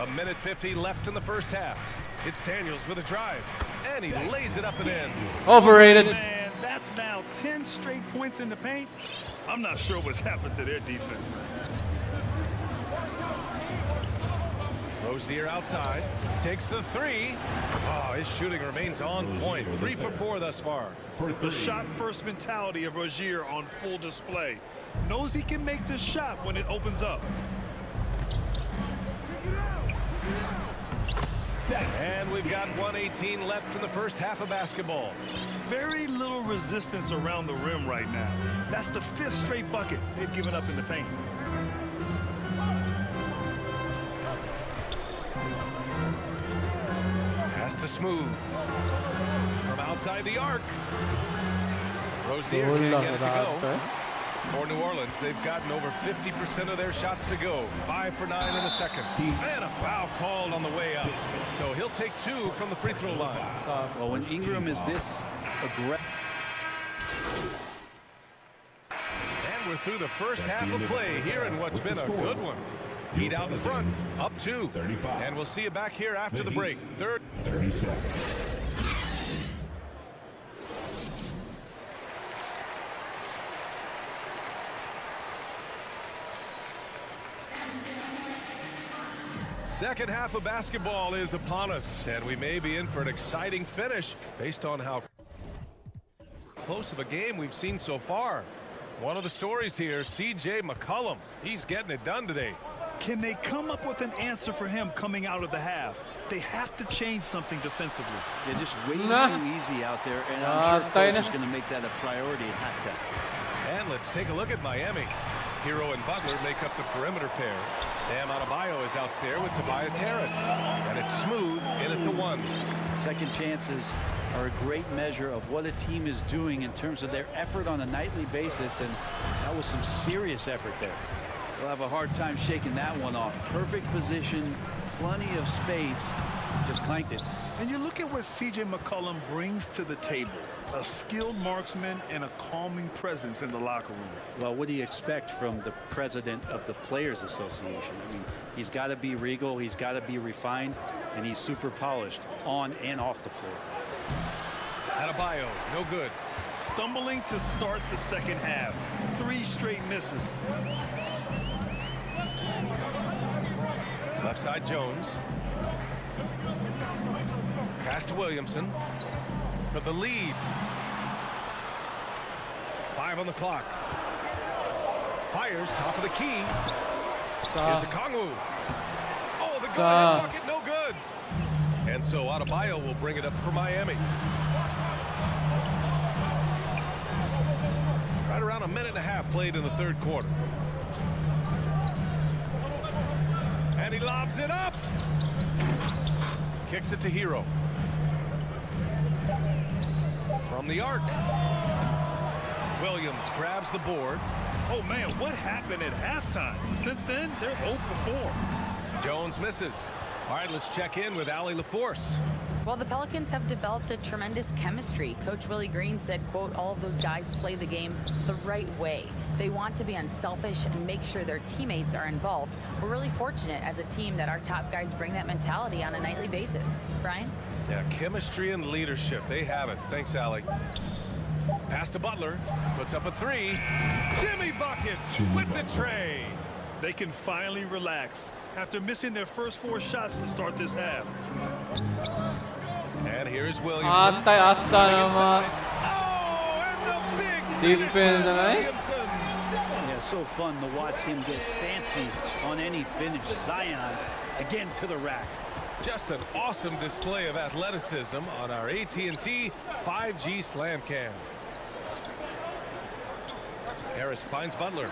H: A minute 50 left in the first half. It's Daniels with a drive. And he lays it up and in.
A: Overrated.
I: Man, that's now 10 straight points in the paint. I'm not sure what's happened to their defense.
H: Rozier outside, takes the three. Oh, his shooting remains on point. 3 for 4 thus far.
I: The shot-first mentality of Rozier on full display. Knows he can make the shot when it opens up.
H: And we've got 1:18 left in the first half of basketball.
I: Very little resistance around the rim right now. That's the 5th straight bucket they've given up in the paint.
H: Pass to Smooth. From outside the arc. Rozier can't get it to go. For New Orleans, they've gotten over 50% of their shots to go. 5 for 9 in the second. And a foul called on the way up. So he'll take 2 from the free throw line.
J: Well, when Ingram is this aggressive.
H: And we're through the first half of play here in what's been a good one. Heat out in front, up 2. And we'll see you back here after the break. 30 seconds. Second half of basketball is upon us, and we may be in for an exciting finish based on how close of a game we've seen so far. One of the stories here, C.J. McCollum. He's getting it done today.
I: Can they come up with an answer for him coming out of the half? They have to change something defensively.
J: They're just way too easy out there, and I'm sure coach is going to make that a priority at halftime.
H: And let's take a look at Miami. Hero and Butler make up the perimeter pair. Bam Adebayo is out there with Tobias Harris. And it's Smooth in at the 1.
J: Second chances are a great measure of what a team is doing in terms of their effort on a nightly basis, and that was some serious effort there. They'll have a hard time shaking that one off. Perfect position, plenty of space, just clanked it.
I: And you look at what C.J. McCollum brings to the table. A skilled marksman and a calming presence in the locker room.
J: Well, what do you expect from the president of the Players Association? I mean, he's got to be regal, he's got to be refined, and he's super polished on and off the floor.
H: Adebayo, no good.
I: Stumbling to start the second half. 3 straight misses.
H: Left side Jones. Pass to Williamson for the lead. 5 on the clock. Fires top of the key. Here's a Kongwu. Oh, the go-ahead bucket, no good. And so Adebayo will bring it up for Miami. Right around a minute and a half played in the third quarter. And he lobs it up. Kicks it to Hero. From the arc. Williams grabs the board.
I: Oh, man, what happened at halftime? Since then, they're 0 for 4.
H: Jones misses. All right, let's check in with Allie LaForce.
K: Well, the Pelicans have developed a tremendous chemistry. Coach Willie Green said, quote, all of those guys play the game the right way. They want to be unselfish and make sure their teammates are involved. We're really fortunate as a team that our top guys bring that mentality on a nightly basis. Brian?
H: Yeah, chemistry and leadership. They have it. Thanks, Allie. Pass to Butler. Puts up a 3. Jimmy buckets with the tray.
I: They can finally relax after missing their first 4 shots to start this half.
H: And here's Williamson.
A: Atay asa naman.
H: Oh, and the big
A: Defense naman.
H: Williamson.
J: Yeah, so fun to watch him get fancy on any finish. Zion again to the rack.
H: Just an awesome display of athleticism on our AT&T 5G Slam Cam. Harris finds Butler.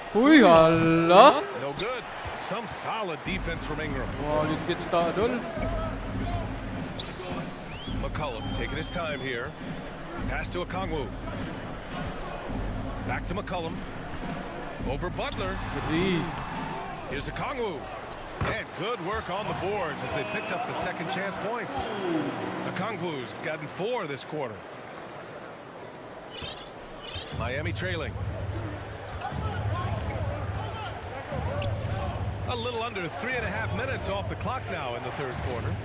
A: Uy, hala.
H: No good. Some solid defense from Ingram.
A: Wow, ligit ka, Dol.
H: McCollum taking his time here. Pass to Okongwu. Back to McCollum. Over Butler. Here's Okongwu. And good work on the boards as they picked up the second chance points. Okongwu's gotten 4 this quarter. Miami trailing. A little under 3.5 minutes off the clock now in the third quarter.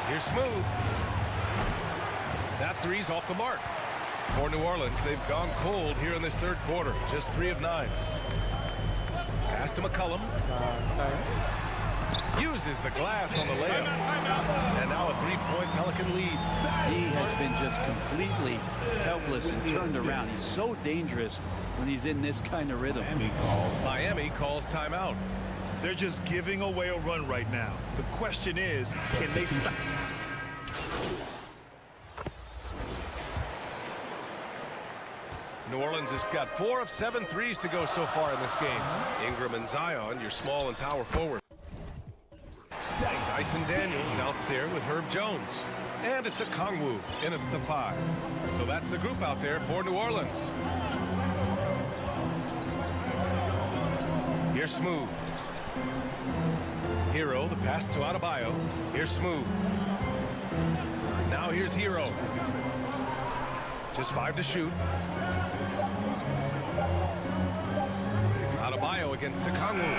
H: Here's Smooth. That three's off the mark. For New Orleans, they've gone cold here in this third quarter. Just 3 of 9. Pass to McCollum. Uses the glass on the layup. And now a 3-point Pelican lead.
J: D has been just completely helpless and turned around. He's so dangerous when he's in this kind of rhythm.
H: Miami calls timeout.
I: They're just giving away a run right now. The question is, can they stop?
H: New Orleans has got 4 of 7 threes to go so far in this game. Ingram and Zion, your small and power forward. Dyson Daniels out there with Herb Jones. And it's Okongwu in at the 5. So that's the group out there for New Orleans. Here's Smooth. Hero, the pass to Adebayo. Here's Smooth. Now here's Hero. Just 5 to shoot. Adebayo against Okongwu.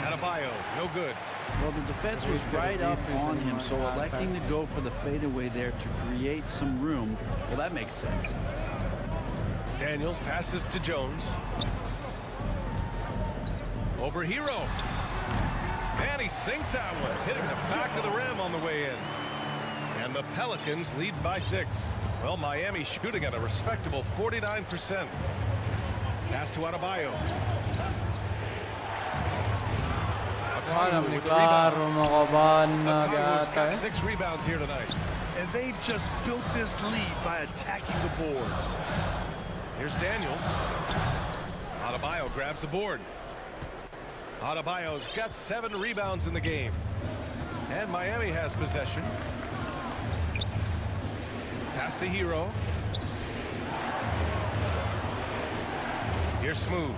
H: Adebayo, no good.
J: Well, the defense was right up on him, so electing to go for the fadeaway there to create some room, well, that makes sense.
H: Daniels passes to Jones. Over Hero. And he sinks that one, hitting the back of the rim on the way in. And the Pelicans lead by 6. Well, Miami shooting at a respectable 49%. Pass to Adebayo. Okongwu's got 6 rebounds here tonight.
I: And they've just built this lead by attacking the boards.
H: Here's Daniels. Adebayo grabs the board. Adebayo's got 7 rebounds in the game. And Miami has possession. Pass to Hero. Here's Smooth.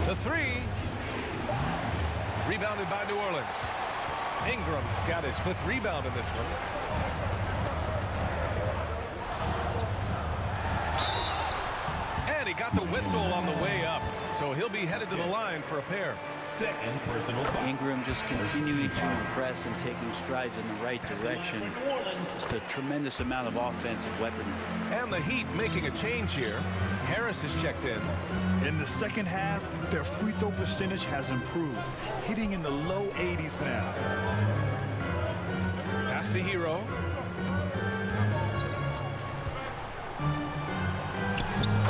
H: The 3. Rebounded by New Orleans. Ingram's got his 5th rebound in this one. And he got the whistle on the way up. So he'll be headed to the line for a pair.
E: Second personal foul.
J: Ingram just continuing to impress and taking strides in the right direction. Just a tremendous amount of offensive weaponry.
H: And the Heat making a change here. Harris is checked in.
I: In the second half, their free throw percentage has improved, hitting in the low 80s now.
H: Pass to Hero.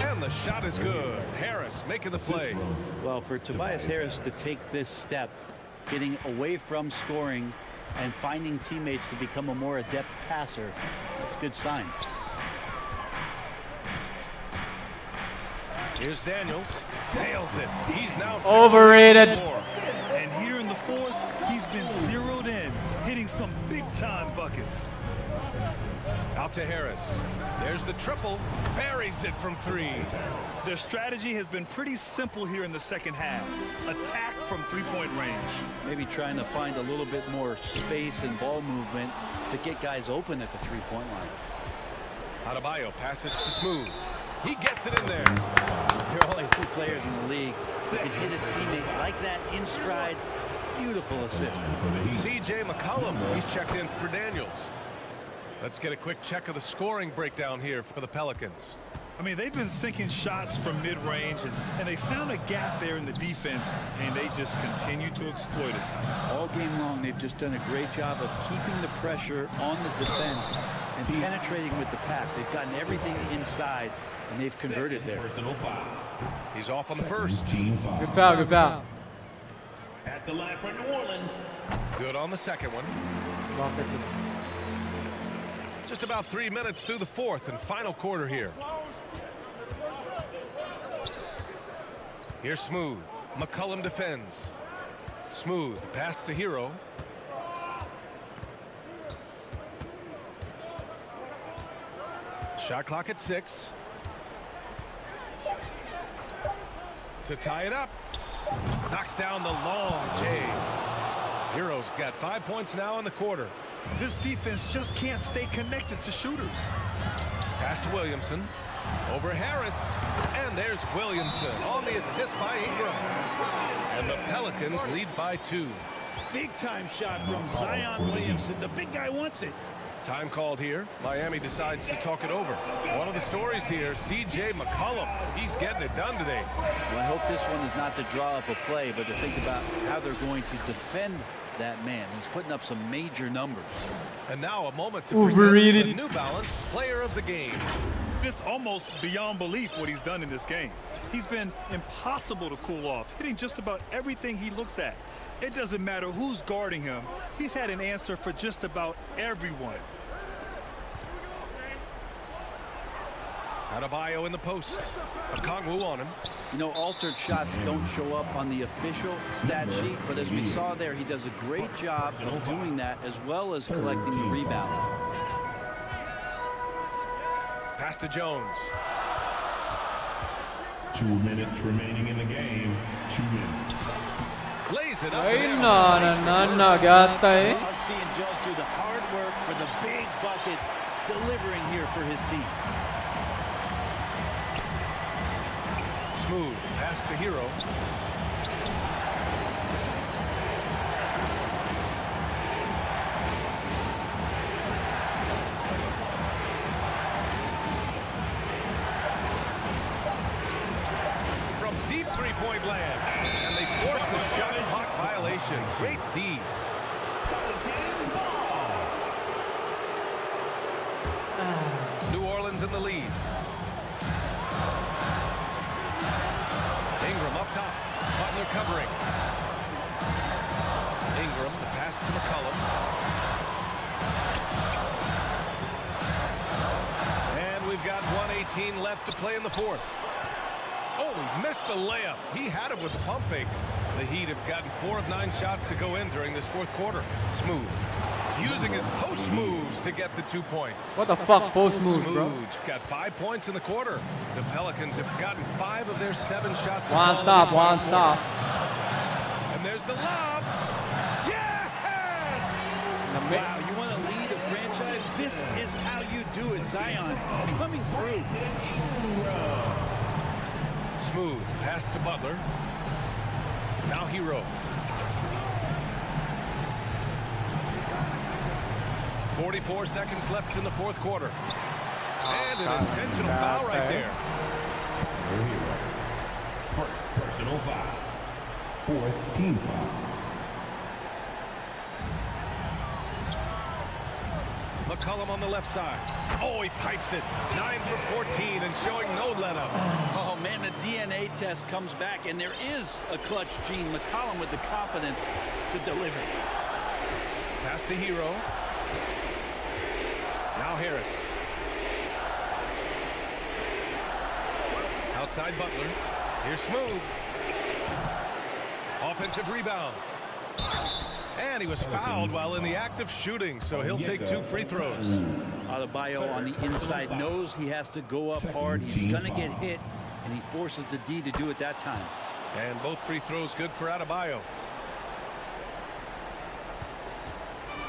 H: And the shot is good. Harris making the play.
J: Well, for Tobias Harris to take this step, getting away from scoring and finding teammates to become a more adept passer, that's good signs.
H: Here's Daniels. Nails it. He's now
A: Overrated.
I: And here in the fourth, he's been zeroed in, hitting some big-time buckets.
H: Out to Harris. There's the triple. Buries it from 3.
I: Their strategy has been pretty simple here in the second half. Attack from 3-point range.
J: Maybe trying to find a little bit more space and ball movement to get guys open at the 3-point line.
H: Adebayo passes to Smooth. He gets it in there.
J: There are only 2 players in the league who can hit a teammate like that in stride. Beautiful assist.
H: C.J. McCollum. He's checked in for Daniels. Let's get a quick check of the scoring breakdown here for the Pelicans.
I: I mean, they've been sinking shots from mid-range, and they found a gap there in the defense, and they just continue to exploit it.
J: All game long, they've just done a great job of keeping the pressure on the defense and penetrating with the pass. They've gotten everything inside, and they've converted there.
H: He's off on the first.
A: Good foul, good foul.
E: At the line for New Orleans.
H: Good on the second one. Just about 3 minutes through the fourth and final quarter here. Here's Smooth. McCollum defends. Smooth pass to Hero. Shot clock at 6. To tie it up. Knocks down the long J. Hero's got 5 points now in the quarter.
I: This defense just can't stay connected to shooters.
H: Pass to Williamson. Over Harris. And there's Williamson on the assist by Ingram. And the Pelicans lead by 2.
L: Big time shot from Zion Williamson. The big guy wants it.
H: Time called here. Miami decides to talk it over. One of the stories here, C.J. McCollum. He's getting it done today.
J: Well, I hope this one is not to draw up a play, but to think about how they're going to defend that man. He's putting up some major numbers.
H: And now a moment to present the New Balance Player of the Game.
I: It's almost beyond belief what he's done in this game. He's been impossible to cool off, hitting just about everything he looks at. It doesn't matter who's guarding him. He's had an answer for just about everyone.
H: Adebayo in the post. Okongwu on him.
J: You know, altered shots don't show up on the official stat sheet, but as we saw there, he does a great job of doing that as well as collecting the rebound.
H: Pass to Jones.
L: 2 minutes remaining in the game. 2 minutes.
H: Lays it up.
J: I'm seeing Jones do the hard work for the big bucket, delivering here for his team.
H: Smooth pass to Hero. From deep three-point land. And they force the shot clock violation. Great D. New Orleans in the lead. Ingram up top. Butler covering. Ingram, the pass to McCollum. And we've got 1:18 left to play in the fourth. Oh, he missed the layup. He had it with the pump fake. The Heat have gotten 4 of 9 shots to go in during this fourth quarter. Smooth. Using his post moves to get the 2 points.
A: What the fuck post moves, bro?
H: Smooth's got 5 points in the quarter. The Pelicans have gotten 5 of their 7 shots.
A: One stop.
H: And there's the lob. Yes!
L: Wow, you want to lead a franchise? This is how you do it. Zion coming through.
H: Smooth pass to Butler. Now Hero. 44 seconds left in the fourth quarter. And an intentional foul right there.
L: Personal foul. 4th team foul.
H: McCollum on the left side. Oh, he pipes it. 9 for 14 and showing no let-up.
J: Oh, man, the DNA test comes back, and there is a clutch gene. McCollum with the confidence to deliver.
H: Pass to Hero. Now Harris. Outside Butler. Here's Smooth. Offensive rebound. And he was fouled while in the act of shooting, so he'll take 2 free throws.
J: Adebayo on the inside knows he has to go up hard. He's going to get hit, and he forces the D to do it that time.
H: And both free throws good for Adebayo.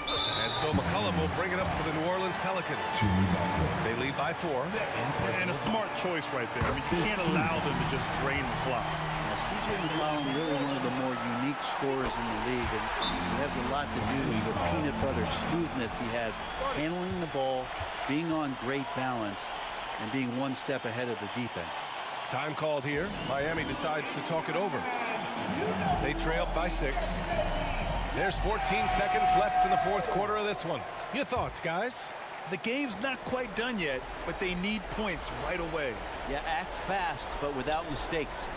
H: And so McCollum will bring it up for the New Orleans Pelicans. They lead by 4.
I: And a smart choice right there. I mean, you can't allow them to just drain the clock.
J: Now, C.J. McCollum really one of the more unique scorers in the league, and he has a lot to do with the peanut butter smoothness he has, handling the ball, being on great balance, and being 1 step ahead of the defense.
H: Time called here. Miami decides to talk it over. They trail by 6. There's 14 seconds left in the fourth quarter of this one. Your thoughts, guys?
I: The game's not quite done yet, but they need points right away.
J: Yeah, act fast, but without mistakes.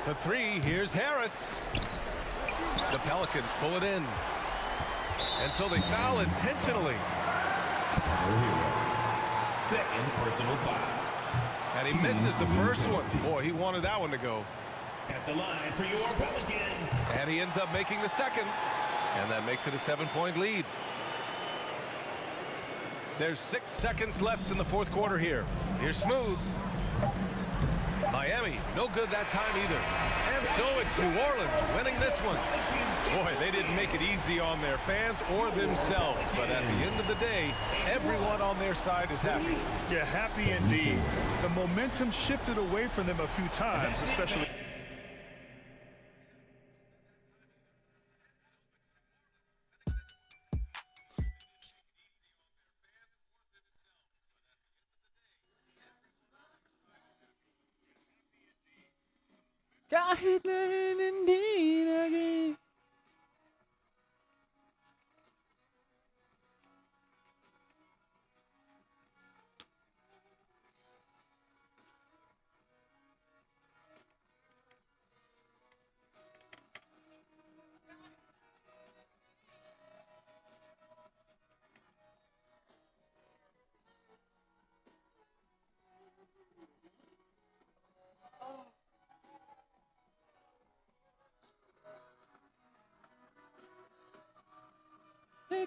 H: For 3, here's Harris. The Pelicans pull it in. And so they foul intentionally.
L: 2nd personal foul.
H: And he misses the first one. Boy, he wanted that one to go.
E: At the line for your Pelicans.
H: And he ends up making the second. And that makes it a 7-point lead. There's 6 seconds left in the fourth quarter here. Here's Smooth. Miami, no good that time either. And so it's New Orleans winning this one. Boy, they didn't make it easy on their fans or themselves. But at the end of the day, everyone on their side is happy.
I: Yeah, happy indeed. The momentum shifted away from them a few times, especially.
A: kahit na hindi naging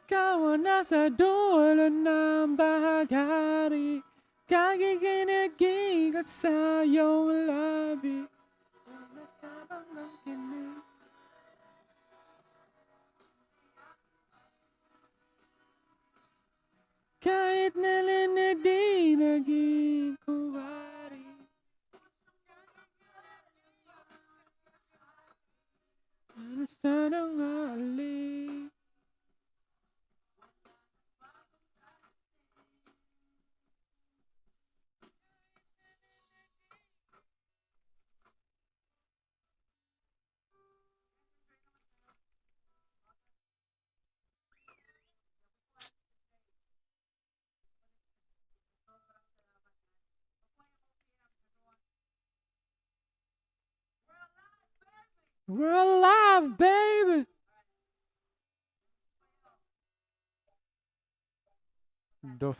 A: ikaw ang nasa dulo ng bahagari, kagiginigin ka sa iyong labi. Nasabang ng kinig. Kahit nalinig di naging kuwari. Ano sanang halik? We're alive, baby! The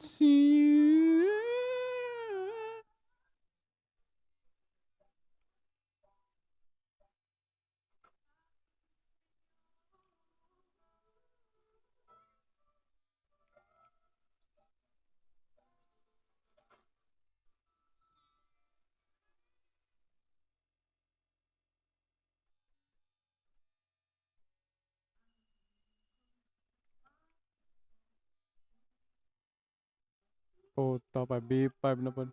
A: see you. Oh,ต่อไป B5 นะเพิ่น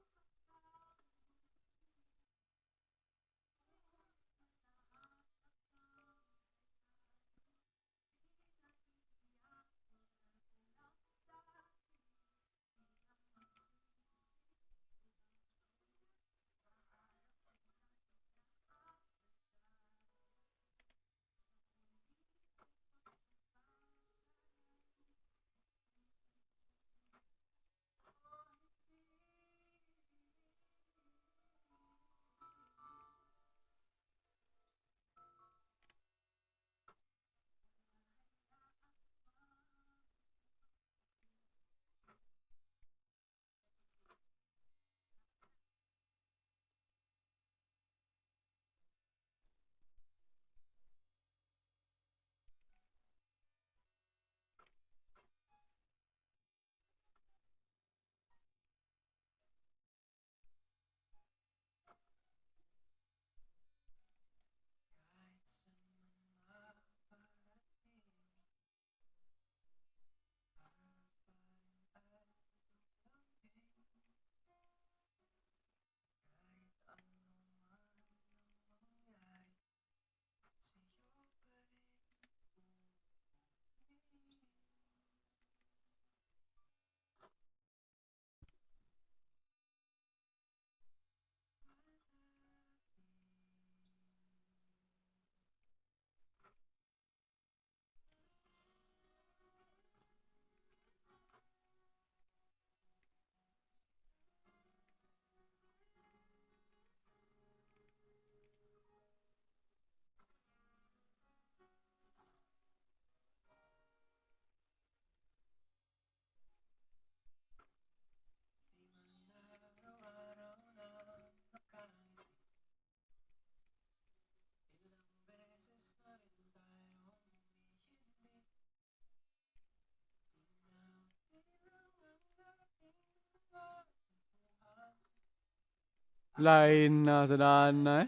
A: Lain na sa daan na eh.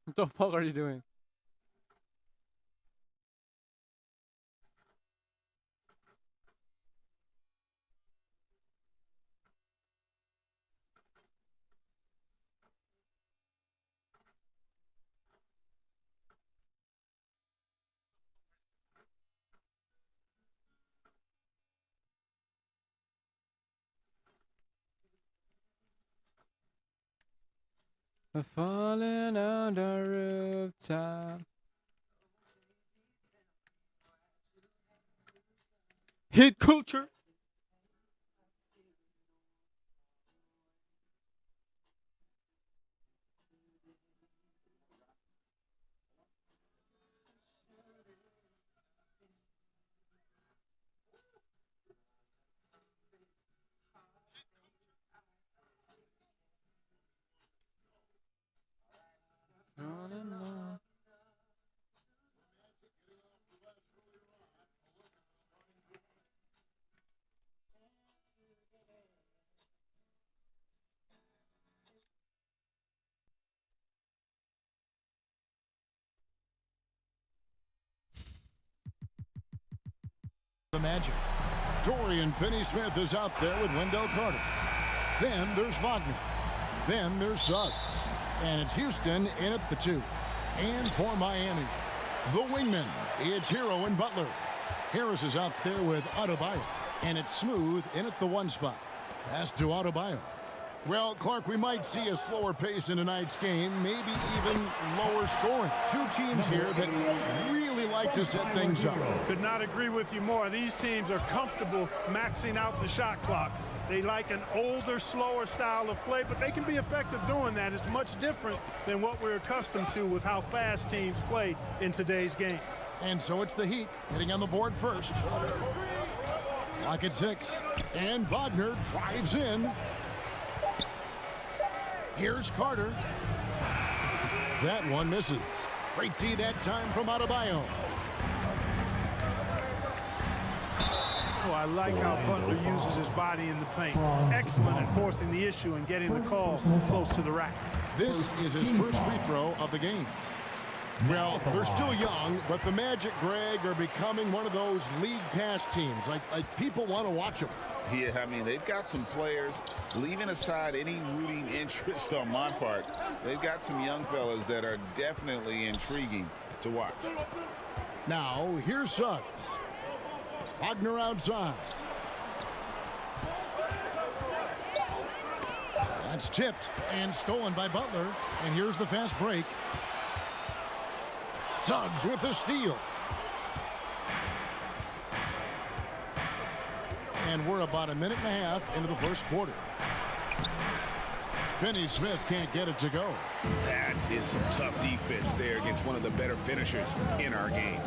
A: What the fuck are you doing? We're falling on the rooftop. Hit culture.
B: The Magic. Dorian Finney-Smith is out there with Wendell Carter. Then there's Wagner. Then there's Suggs. And it's Houston in at the 2. And for Miami, the wingmen, it's Hero and Butler. Harris is out there with Adebayo. And it's Smooth in at the 1 spot. Pass to Adebayo. Well, Clark, we might see a slower pace in tonight's game, maybe even lower scoring. Two teams here that really like to set things up.
M: Could not agree with you more. These teams are comfortable maxing out the shot clock. They like an older, slower style of play, but they can be effective doing that. It's much different than what we're accustomed to with how fast teams play in today's game.
B: And so it's the Heat hitting on the board first. Clock at 6. And Wagner drives in. Here's Carter. That one misses. Great D that time from Adebayo.
M: Oh, I like how Butler uses his body in the paint. Excellent at forcing the issue and getting the call close to the rack.
B: This is his first free throw of the game. Well, they're still young, but the Magic, Greg, are becoming one of those league pass teams. Like people want to watch them.
C: Yeah, I mean, they've got some players, leaving aside any rooting interest on my part, they've got some young fellas that are definitely intriguing to watch.
B: Now, here's Suggs. Wagner outside. That's tipped and stolen by Butler. And here's the fast break. Suggs with the steal. And we're about a minute and a half into the first quarter. Finney-Smith can't get it to go.
C: That is some tough defense there against one of the better finishers in our game.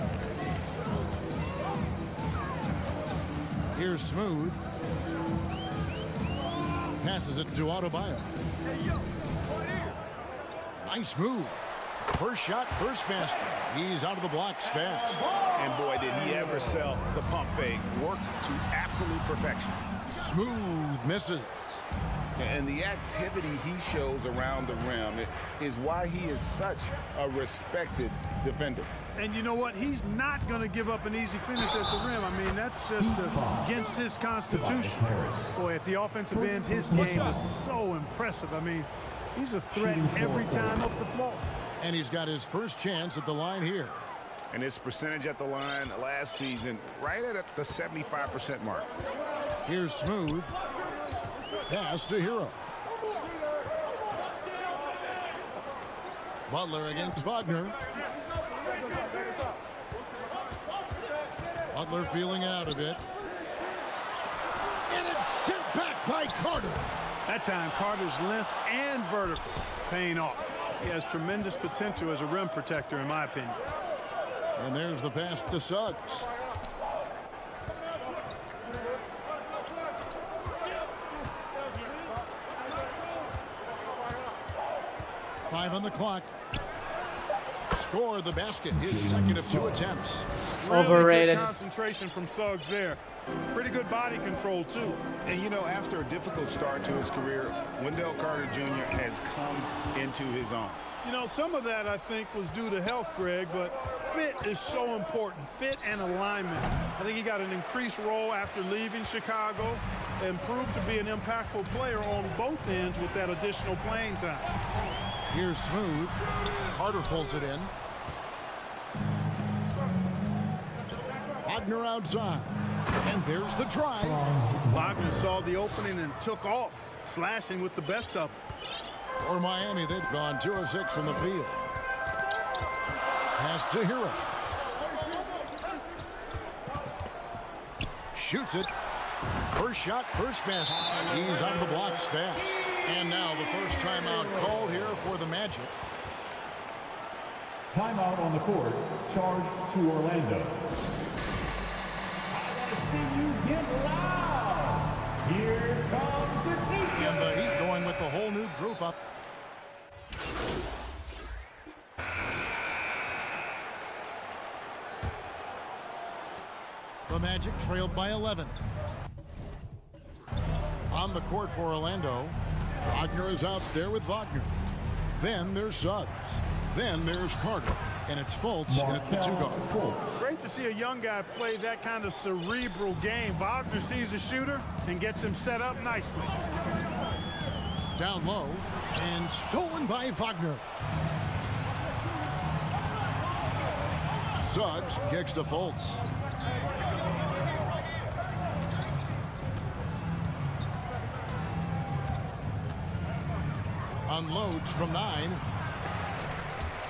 B: Here's Smooth. Passes it to Adebayo. Nice move. First shot, first basket. He's out of the blocks fast.
C: And boy, did he ever sell the pump fake. Worked to absolute perfection.
B: Smooth misses.
C: And the activity he shows around the rim is why he is such a respected defender.
M: And you know what? He's not going to give up an easy finish at the rim. I mean, that's just against his constitution. Boy, at the offensive end, his game is so impressive. I mean, he's a threat every time up the floor.
B: And he's got his first chance at the line here.
C: And his percentage at the line last season, right at the 75% mark.
B: Here's Smooth. Pass to Hero. Butler against Wagner. Butler feeling it out a bit. And it's sent back by Carter.
M: That time, Carter's length and vertical paying off. He has tremendous potential as a rim protector, in my opinion.
B: And there's the pass to Suggs. Five on the clock. Score the basket, his second of 2 attempts.
M: Really good concentration from Suggs there. Pretty good body control, too.
C: And, you know, after a difficult start to his career, Wendell Carter Jr. has come into his own.
M: You know, some of that, I think, was due to health, Greg, but fit is so important. Fit and alignment. I think he got an increased role after leaving Chicago and proved to be an impactful player on both ends with that additional playing time.
B: Here's Smooth. Carter pulls it in. Wagner outside. And there's the drive.
M: Wagner saw the opening and took off, slashing with the best of them.
B: For Miami, they've gone 2 of 6 from the field. Pass to Hero. Shoots it. First shot, first basket. He's out of the blocks fast. And now the first timeout called here for the Magic.
N: Timeout on the court. Charge to Orlando. See you get loud. Here comes the team.
B: And the Heat going with the whole new group up. The Magic trailed by 11. On the court for Orlando, Wagner is out there with Wagner. Then there's Suggs. Then there's Carter. And it's Fultz at the 2-guard.
M: Great to see a young guy play that kind of cerebral game. Wagner sees a shooter and gets him set up nicely.
B: Down low and stolen by Wagner. Suggs kicks to Fultz. Unloads from 9.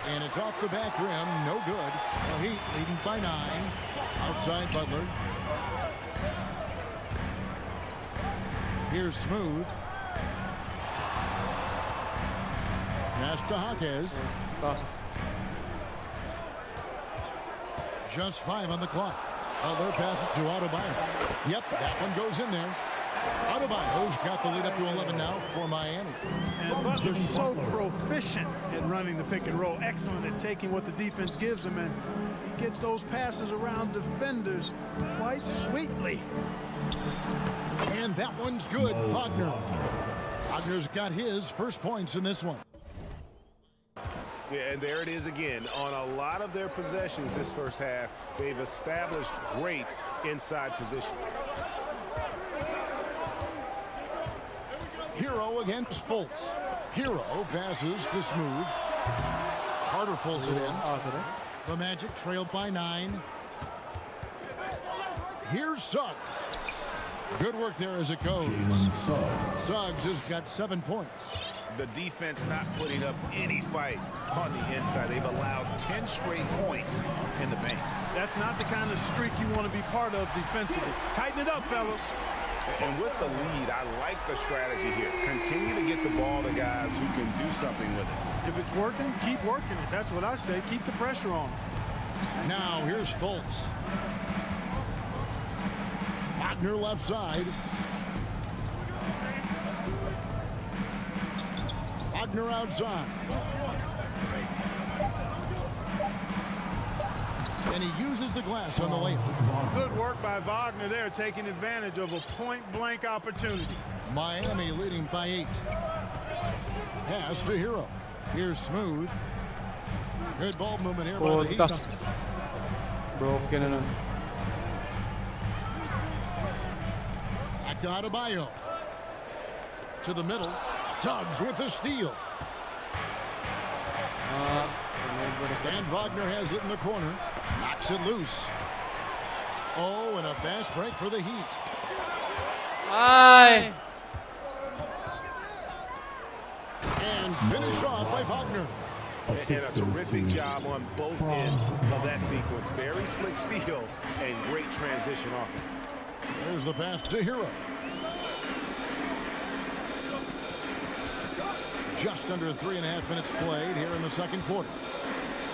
B: And it's off the back rim. No good. The Heat leading by 9. Outside Butler. Here's Smooth. Pass to Jaquez. Just 5 on the clock. Butler passes it to Adebayo. Yep, that one goes in there. Adebayo's got the lead up to 11 now for Miami.
M: And Butler's so proficient at running the pick and roll. Excellent at taking what the defense gives him, and he gets those passes around defenders quite sweetly.
B: And that one's good. Wagner. Wagner's got his first points in this one.
G: Yeah, and there it is again. On a lot of their possessions this first half, they've established great inside position.
B: Hero against Fultz. Hero passes to Smooth. Carter pulls it in. The Magic trailed by 9. Here's Suggs. Good work there as it goes. Suggs has got 7 points.
G: The defense not putting up any fight on the inside. They've allowed 10 straight points in the paint.
M: That's not the kind of streak you want to be part of defensively. Tighten it up, fellas.
G: And with the lead, I like the strategy here. Continue to get the ball to guys who can do something with it.
M: If it's working, keep working it. That's what I say. Keep the pressure on.
B: Now here's Fultz. Wagner left side. Wagner outside. And he uses the glass on the layup.
M: Good work by Wagner there, taking advantage of a point-blank opportunity.
B: Miami leading by 8. Pass to Hero. Here's Smooth. Good ball movement here by the Heat. Back to Adebayo. To the middle. Suggs with the steal. And Wagner has it in the corner. Knocks it loose. Oh, and a fast break for the Heat.
A: Aye.
B: And finish off by Wagner.
G: And a terrific job on both ends of that sequence. Very slick steal and great transition offense.
B: There's the pass to Hero. Just under 3.5 minutes played here in the second quarter.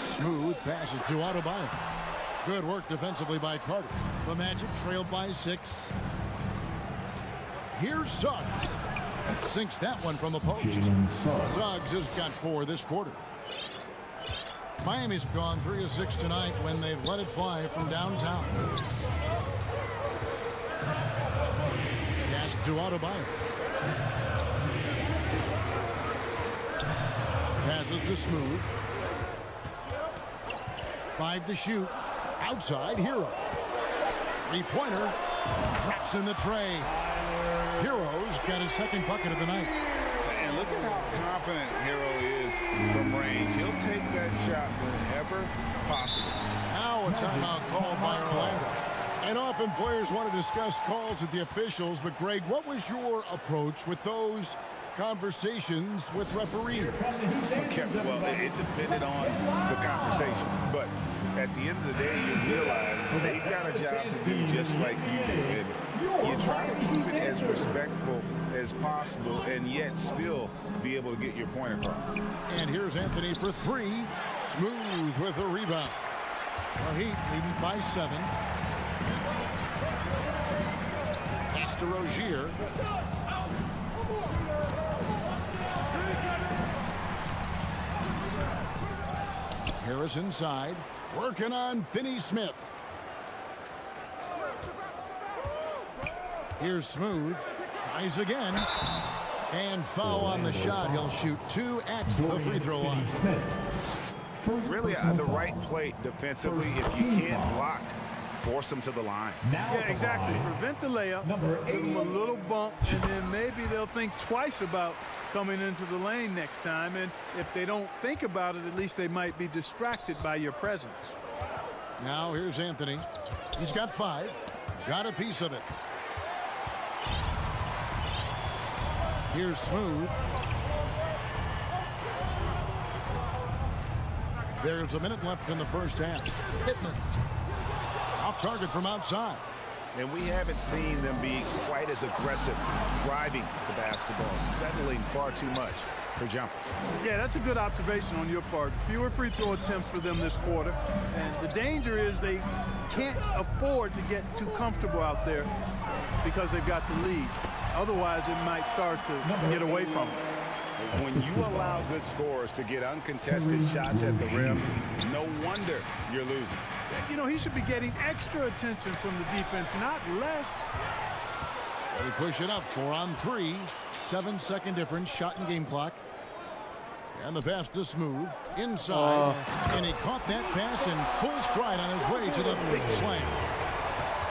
B: Smooth passes to Adebayo. Good work defensively by Carter. The Magic trailed by 6. Here's Suggs. Sinks that one from the post. Suggs has got 4 this quarter. Miami's gone 3 of 6 tonight when they've let it fly from downtown. Pass to Adebayo. Passes to Smooth. 5 to shoot. Outside, Hero. 3-pointer. Drops in the tray. Hero's got his second bucket of the night.
C: And look at how confident Hero is from range. He'll take that shot whenever possible.
B: Now a timeout called by Orlando. And often players want to discuss calls with the officials, but Greg, what was your approach with those conversations with referees?
C: Okay, well, it depended on the conversation, but at the end of the day, you realize they've got a job to do just like you do. And you try to keep it as respectful as possible and yet still be able to get your point across.
B: And here's Anthony for 3. Smooth with a rebound. The Heat leading by 7. Pass to Rozier. Harris inside, working on Finney-Smith. Here's Smooth, tries again, and foul on the shot. He'll shoot 2 at the free throw line.
C: Really the right play defensively. If you can't block, force them to the line.
M: Yeah, exactly. Prevent the layup, give them a little bump, and then maybe they'll think twice about coming into the lane next time. And if they don't think about it, at least they might be distracted by your presence.
B: Now here's Anthony. He's got 5. Got a piece of it. Here's Smooth. There's a minute left in the first half. Pittman off target from outside.
C: And we haven't seen them be quite as aggressive driving the basketball, settling far too much for jumpers.
M: Yeah, that's a good observation on your part. Fewer free throw attempts for them this quarter. And the danger is they can't afford to get too comfortable out there because they've got the lead. Otherwise, it might start to get away from them.
C: When you allow good scorers to get uncontested shots at the rim, no wonder you're losing.
M: You know, he should be getting extra attention from the defense, not less.
B: They push it up. 4 on 3. 7-second difference. Shot and game clock. And the pass to Smooth. Inside. And he caught that pass in full stride on his way to the big slam.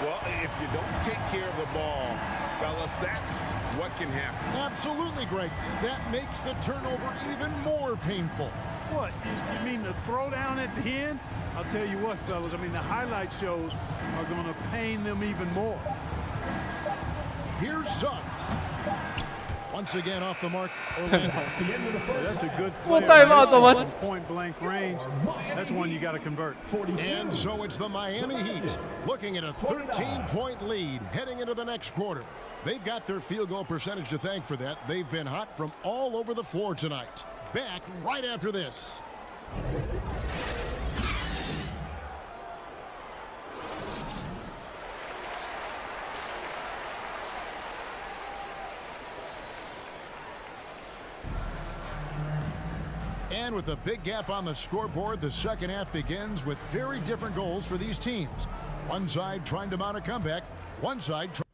C: Well, if you don't take care of the ball, fellas, that's what can happen.
B: Absolutely, Greg. That makes the turnover even more painful.
M: What? You mean the throwdown at the end? I'll tell you what, fellas. I mean, the highlight shows are going to pain them even more.
B: Here's Suggs. Once again off the mark.
M: That's a good
A: Full
M: play.
A: time out, the one.
M: Point blank range. That's one you got to convert.
B: And so it's the Miami Heat looking at a 13-point lead heading into the next quarter. They've got their field goal percentage to thank for that. They've been hot from all over the floor tonight. Back right after this. And with a big gap on the scoreboard, the second half begins with very different goals for these teams. One side trying to mount a comeback, one side trying.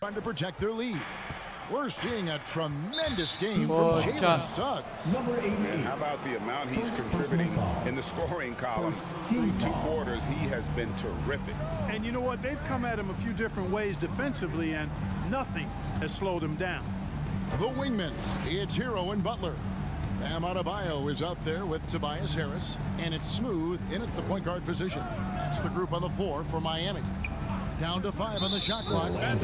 B: Trying to protect their lead. We're seeing a tremendous game from Jalen Suggs.
C: And how about the amount he's contributing in the scoring column? Through 2 quarters, he has been terrific.
M: And you know what? They've come at him a few different ways defensively, and nothing has slowed him down.
B: The wingman, it's Hero and Butler. Bam Adebayo is out there with Tobias Harris, and it's Smooth in at the point guard position. That's the group on the floor for Miami. Down to 5 on the shot clock. And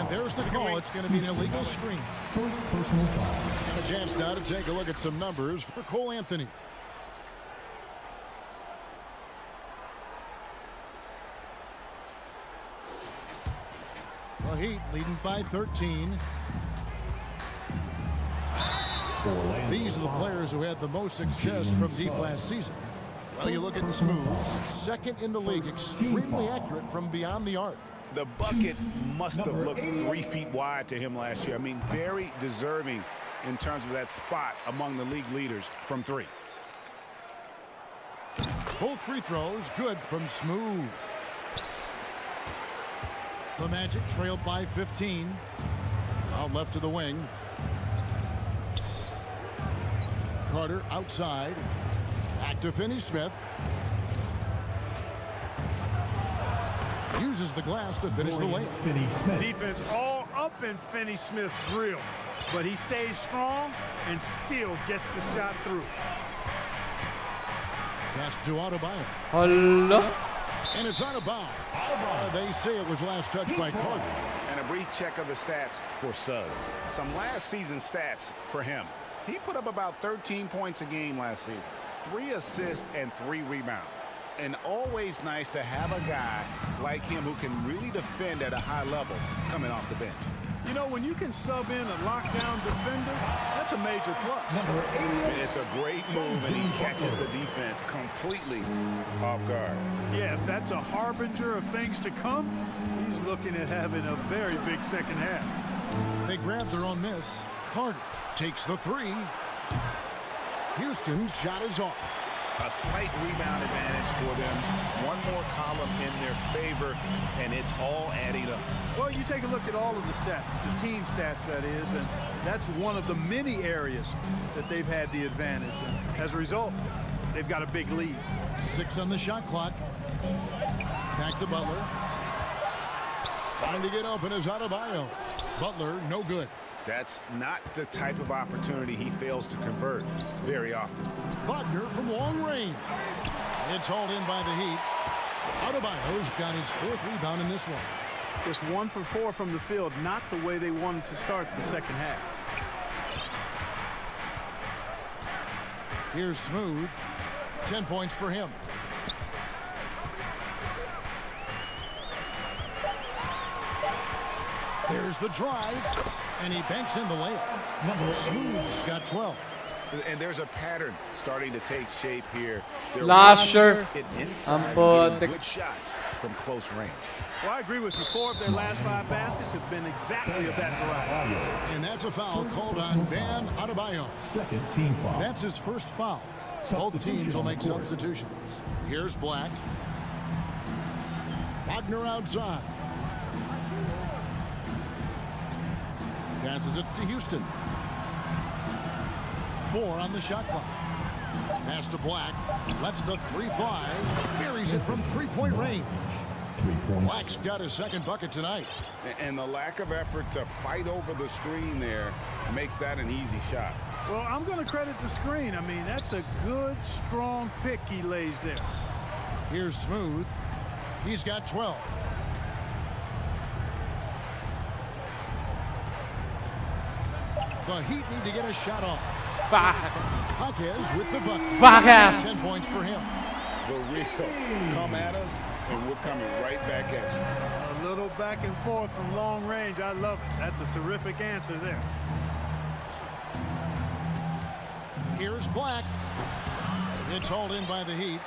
B: there's the call. It's going to be an illegal screen. And a chance now to take a look at some numbers for Cole Anthony. The Heat leading by 13. These are the players who had the most success from deep last season. Well, you look at Smooth, second in the league, extremely accurate from beyond the arc.
C: The bucket must have looked 3 feet wide to him last year. I mean, very deserving in terms of that spot among the league leaders from 3.
B: Both free throws good from Smooth. The Magic trailed by 15. Out left to the wing. Carter outside. Back to Finney-Smith. Uses the glass to finish the layup.
M: Defense all up in Finney-Smith's grill, but he stays strong and still gets the shot through.
B: Pass to Adebayo.
A: Allah.
B: And it's out of bounds. They say it was last touched by Carter.
C: And a brief check of the stats for Suggs. Some last season stats for him. He put up about 13 points a game last season, 3 assists and 3 rebounds. And always nice to have a guy like him who can really defend at a high level coming off the bench.
M: You know, when you can sub in a lockdown defender, that's a major plus.
C: And it's a great move, and he catches the defense completely off guard.
M: Yeah, if that's a harbinger of things to come, he's looking at having a very big second half.
B: They grab their own miss. Carter takes the three. Houston's shot is off.
C: A slight rebound advantage for them. One more column in their favor, and it's all adding up.
M: Well, you take a look at all of the stats, the team stats, that is, and that's one of the many areas that they've had the advantage. And as a result, they've got a big lead.
B: 6 on the shot clock. Back to Butler. Trying to get open is Adebayo. Butler, no good.
C: That's not the type of opportunity he fails to convert very often.
B: Wagner from long range. It's hauled in by the Heat. Adebayo's got his 4th rebound in this one.
M: Just 1 for 4 from the field, not the way they wanted to start the second half.
B: Here's Smooth. 10 points for him. There's the drive, and he banks in the layup. Smooth's got 12.
C: And there's a pattern starting to take shape here.
A: Slasher.
C: Good shots from close range.
M: Well, I agree with you. 4 of their last 5 baskets have been exactly of that variety.
B: And that's a foul called on Bam Adebayo.
N: Second team foul.
B: That's his first foul. Both teams will make substitutions. Here's Black. Wagner outside. Passes it to Houston. 4 on the shot clock. Pass to Black. Lets the 3 fly. Buries it from 3-point range. Black's got his 2nd bucket tonight.
C: And the lack of effort to fight over the screen there makes that an easy shot.
M: Well, I'm going to credit the screen. I mean, that's a good, strong pick he lays there.
B: Here's Smooth. He's got 12. The Heat need to get a shot off. Jaquez with the bucket. 10 points for him.
C: The real come at us, and we're coming right back at you.
M: A little back and forth from long range. I love it. That's a terrific answer there.
B: Here's Black. It's hauled in by the Heat.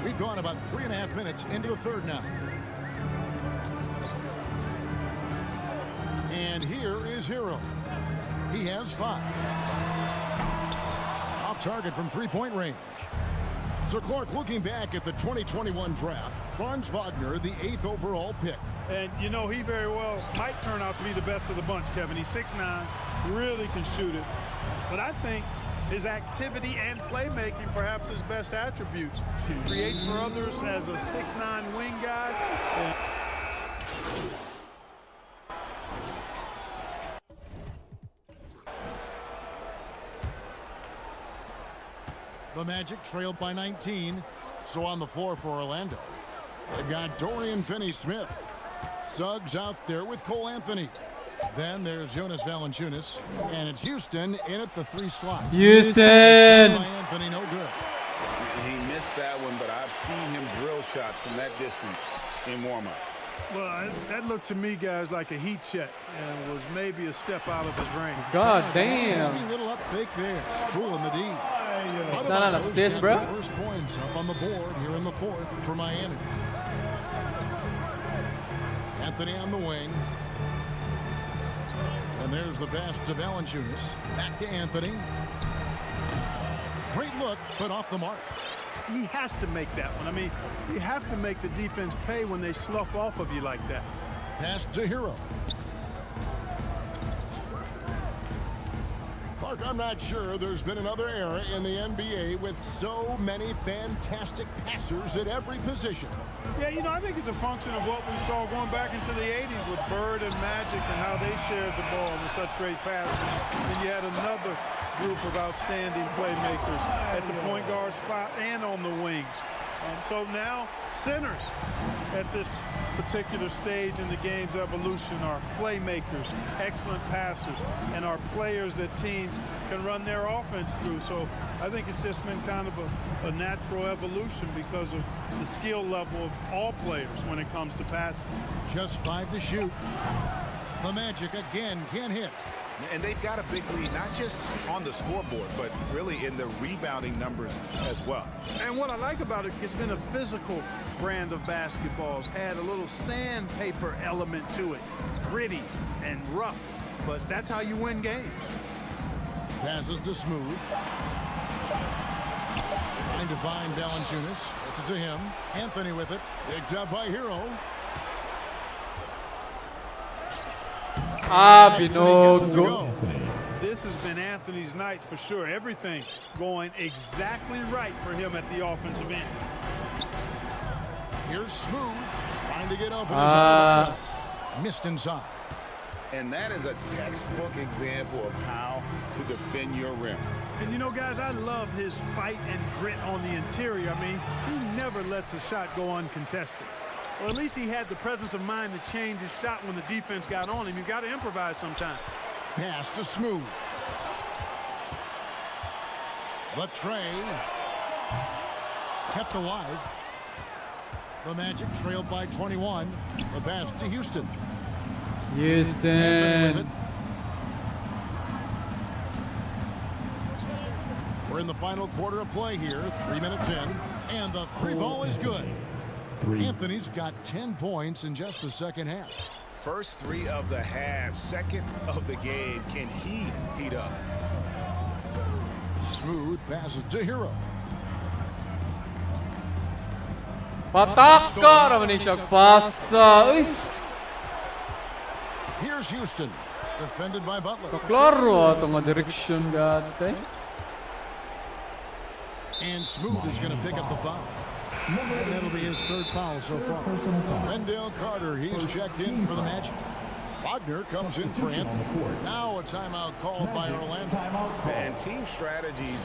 B: We've gone about 3.5 minutes into the 3rd now. And here is Hero. He has 5. Off target from 3-point range. So Clark, looking back at the 2021 draft, Franz Wagner, the 8th overall pick.
M: And, you know, he very well might turn out to be the best of the bunch, Kevin. He's 6'9", really can shoot it. But I think his activity and playmaking, perhaps his best attributes. He creates for others as a 6'9" wing guy.
B: The Magic trailed by 19. So on the floor for Orlando, they've got Dorian Finney-Smith. Suggs out there with Cole Anthony. Then there's Jonas Valanciunas, and it's Houston in at the 3 slot.
A: Houston!
B: Anthony, no good.
C: He missed that one, but I've seen him drill shots from that distance in warm-up.
M: Well, that looked to me, guys, like a heat check and was maybe a step out of his range.
A: God damn.
B: Little up fake there. Cool in the D.
A: It's not an assist, bro.
B: First points up on the board here in the 4th for Miami. Anthony on the wing. And there's the pass to Valanciunas. Back to Anthony. Great look, but off the mark.
M: He has to make that one. I mean, you have to make the defense pay when they slough off of you like that.
B: Pass to Hero. Clark, I'm not sure there's been another era in the NBA with so many fantastic passers at every position.
M: Yeah, you know, I think it's a function of what we saw going back into the 80s with Bird and Magic and how they shared the ball with such great passes. And you had another group of outstanding playmakers at the point guard spot and on the wings. So now centers at this particular stage in the game's evolution are playmakers, excellent passers, and are players that teams can run their offense through. So I think it's just been kind of a natural evolution because of the skill level of all players when it comes to passing.
B: Just 5 to shoot. The Magic again can't hit.
C: And they've got a big lead, not just on the scoreboard, but really in the rebounding numbers as well.
M: And what I like about it, it's been a physical brand of basketball. It's had a little sandpaper element to it, gritty and rough, but that's how you win games.
B: Passes to Smooth. Trying to find Valanciunas. Gets it to him. Anthony with it. Picked up by Hero.
A: Binonggo.
M: This has been Anthony's night for sure. Everything going exactly right for him at the offensive end.
B: Here's Smooth. Trying to get open. Missed inside.
C: And that is a textbook example of how to defend your rim.
M: And you know, guys, I love his fight and grit on the interior. I mean, he never lets a shot go uncontested. Well, at least he had the presence of mind to change his shot when the defense got on him. You've got to improvise sometimes.
B: Pass to Smooth. The tray. Kept alive. The Magic trailed by 21. The pass to Houston.
A: Houston.
B: We're in the final quarter of play here. 3 minutes in. And the three ball is good. Anthony's got 10 points in just the second half.
C: First three of the half, second of the game. Can he heat up?
B: Smooth passes to Hero.
A: Pataka naman ni siya pasa. Uy.
B: Here's Houston. Defended by Butler.
A: Klaro ato nga direksyon gati.
B: And Smooth is going to pick up the foul. And that'll be his third foul so far. Wendell Carter, he's checked in for the Magic. Wagner comes in for Anthony. Now a timeout called by Orlando.
C: And team strategies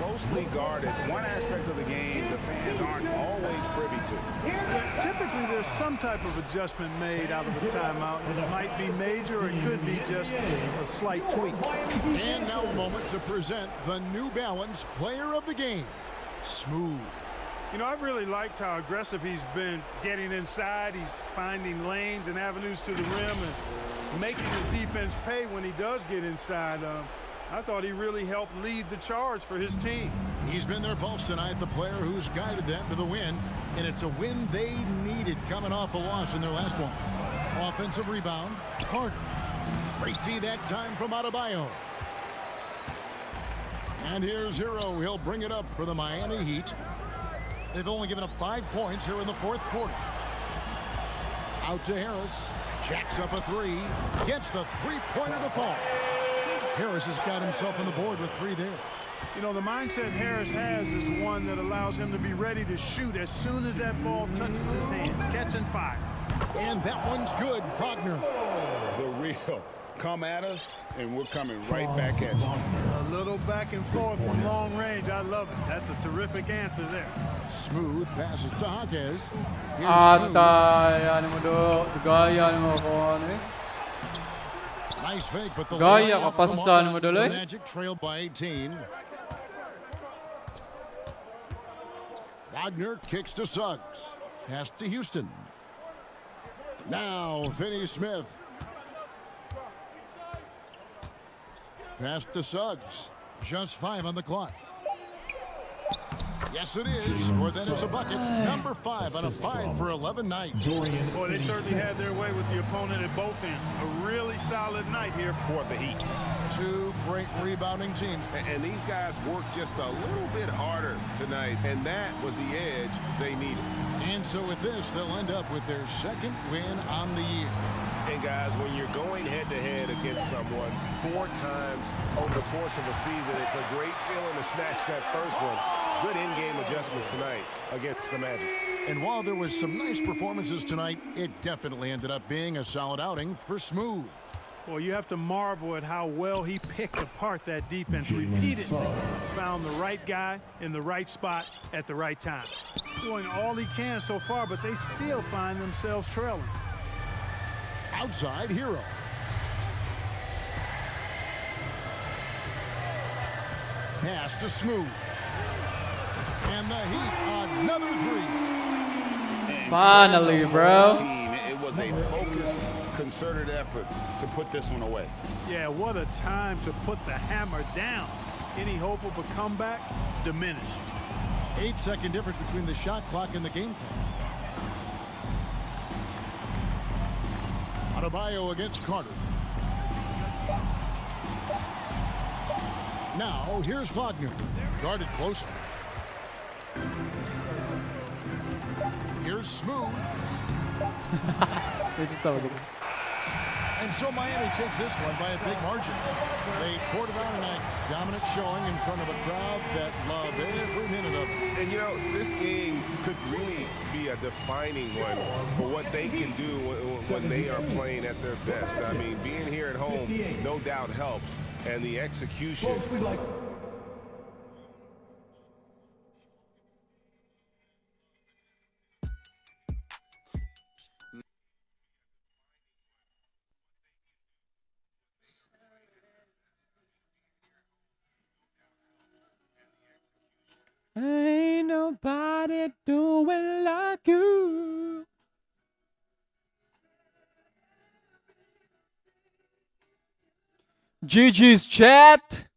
C: closely guarded. One aspect of the game the fans aren't always privy to.
M: Typically, there's some type of adjustment made out of a timeout. It might be major, or it could be just a slight tweak.
B: And now a moment to present the New Balance Player of the Game, Smooth.
M: You know, I've really liked how aggressive he's been getting inside. He's finding lanes and avenues to the rim and making the defense pay when he does get inside. I thought he really helped lead the charge for his team.
B: He's been their pulse tonight, the player who's guided them to the win, and it's a win they needed coming off a loss in their last one. Offensive rebound, Carter. Great D that time from Adebayo. And here's Hero. He'll bring it up for the Miami Heat. They've only given up 5 points here in the fourth quarter. Out to Harris. Jacks up a three. Gets the three-pointer to fall. Harris has got himself on the board with 3 there.
M: You know, the mindset Harris has is one that allows him to be ready to shoot as soon as that ball touches his hands. Catch and fire.
B: And that one's good. Wagner.
C: The real. Come at us, and we're coming right back at you.
M: A little back and forth from long range. I love it. That's a terrific answer there.
B: Smooth passes to Hawkes.
A: Ano mo do? Gaya mo ko ano eh.
B: Nice fake, but the
A: Gaya kapasan mo dole.
B: Magic trailed by 18. Wagner kicks to Suggs. Pass to Houston. Now Finney-Smith. Pass to Suggs. Just 5 on the clock. Yes, it is. Score then is a bucket. Number 5 on a 5-for-11 night.
M: Boy, they certainly had their way with the opponent at both ends. A really solid night here
C: For the Heat.
B: 2 great rebounding teams.
C: And these guys worked just a little bit harder tonight, and that was the edge they needed.
B: And so with this, they'll end up with their second win on the year.
G: And guys, when you're going head-to-head against someone 4 times over the course of a season, it's a great feeling to snatch that first one. Good in-game adjustments tonight against the Magic.
B: And while there was some nice performances tonight, it definitely ended up being a solid outing for Smooth.
M: Well, you have to marvel at how well he picked apart that defense repeatedly. Found the right guy in the right spot at the right time. Doing all he can so far, but they still find themselves trailing.
B: Outside Hero. Pass to Smooth. And the Heat, another 3.
A: Finally, bro.
C: It was a focused, concerted effort to put this one away.
M: Yeah, what a time to put the hammer down. Any hope of a comeback diminished.
B: 8-second difference between the shot clock and the game clock. Adebayo against Carter. Now, here's Wagner. Guarded closer. Here's Smooth. And so Miami takes this one by a big margin. They poured it on tonight. Dominant showing in front of a crowd that loved every minute of it.
G: And, you know, this game could really be a defining one for what they can do when they are playing at their best. I mean, being here at home no doubt helps. And the execution.
A: Ain't nobody doing like you. GG's chat.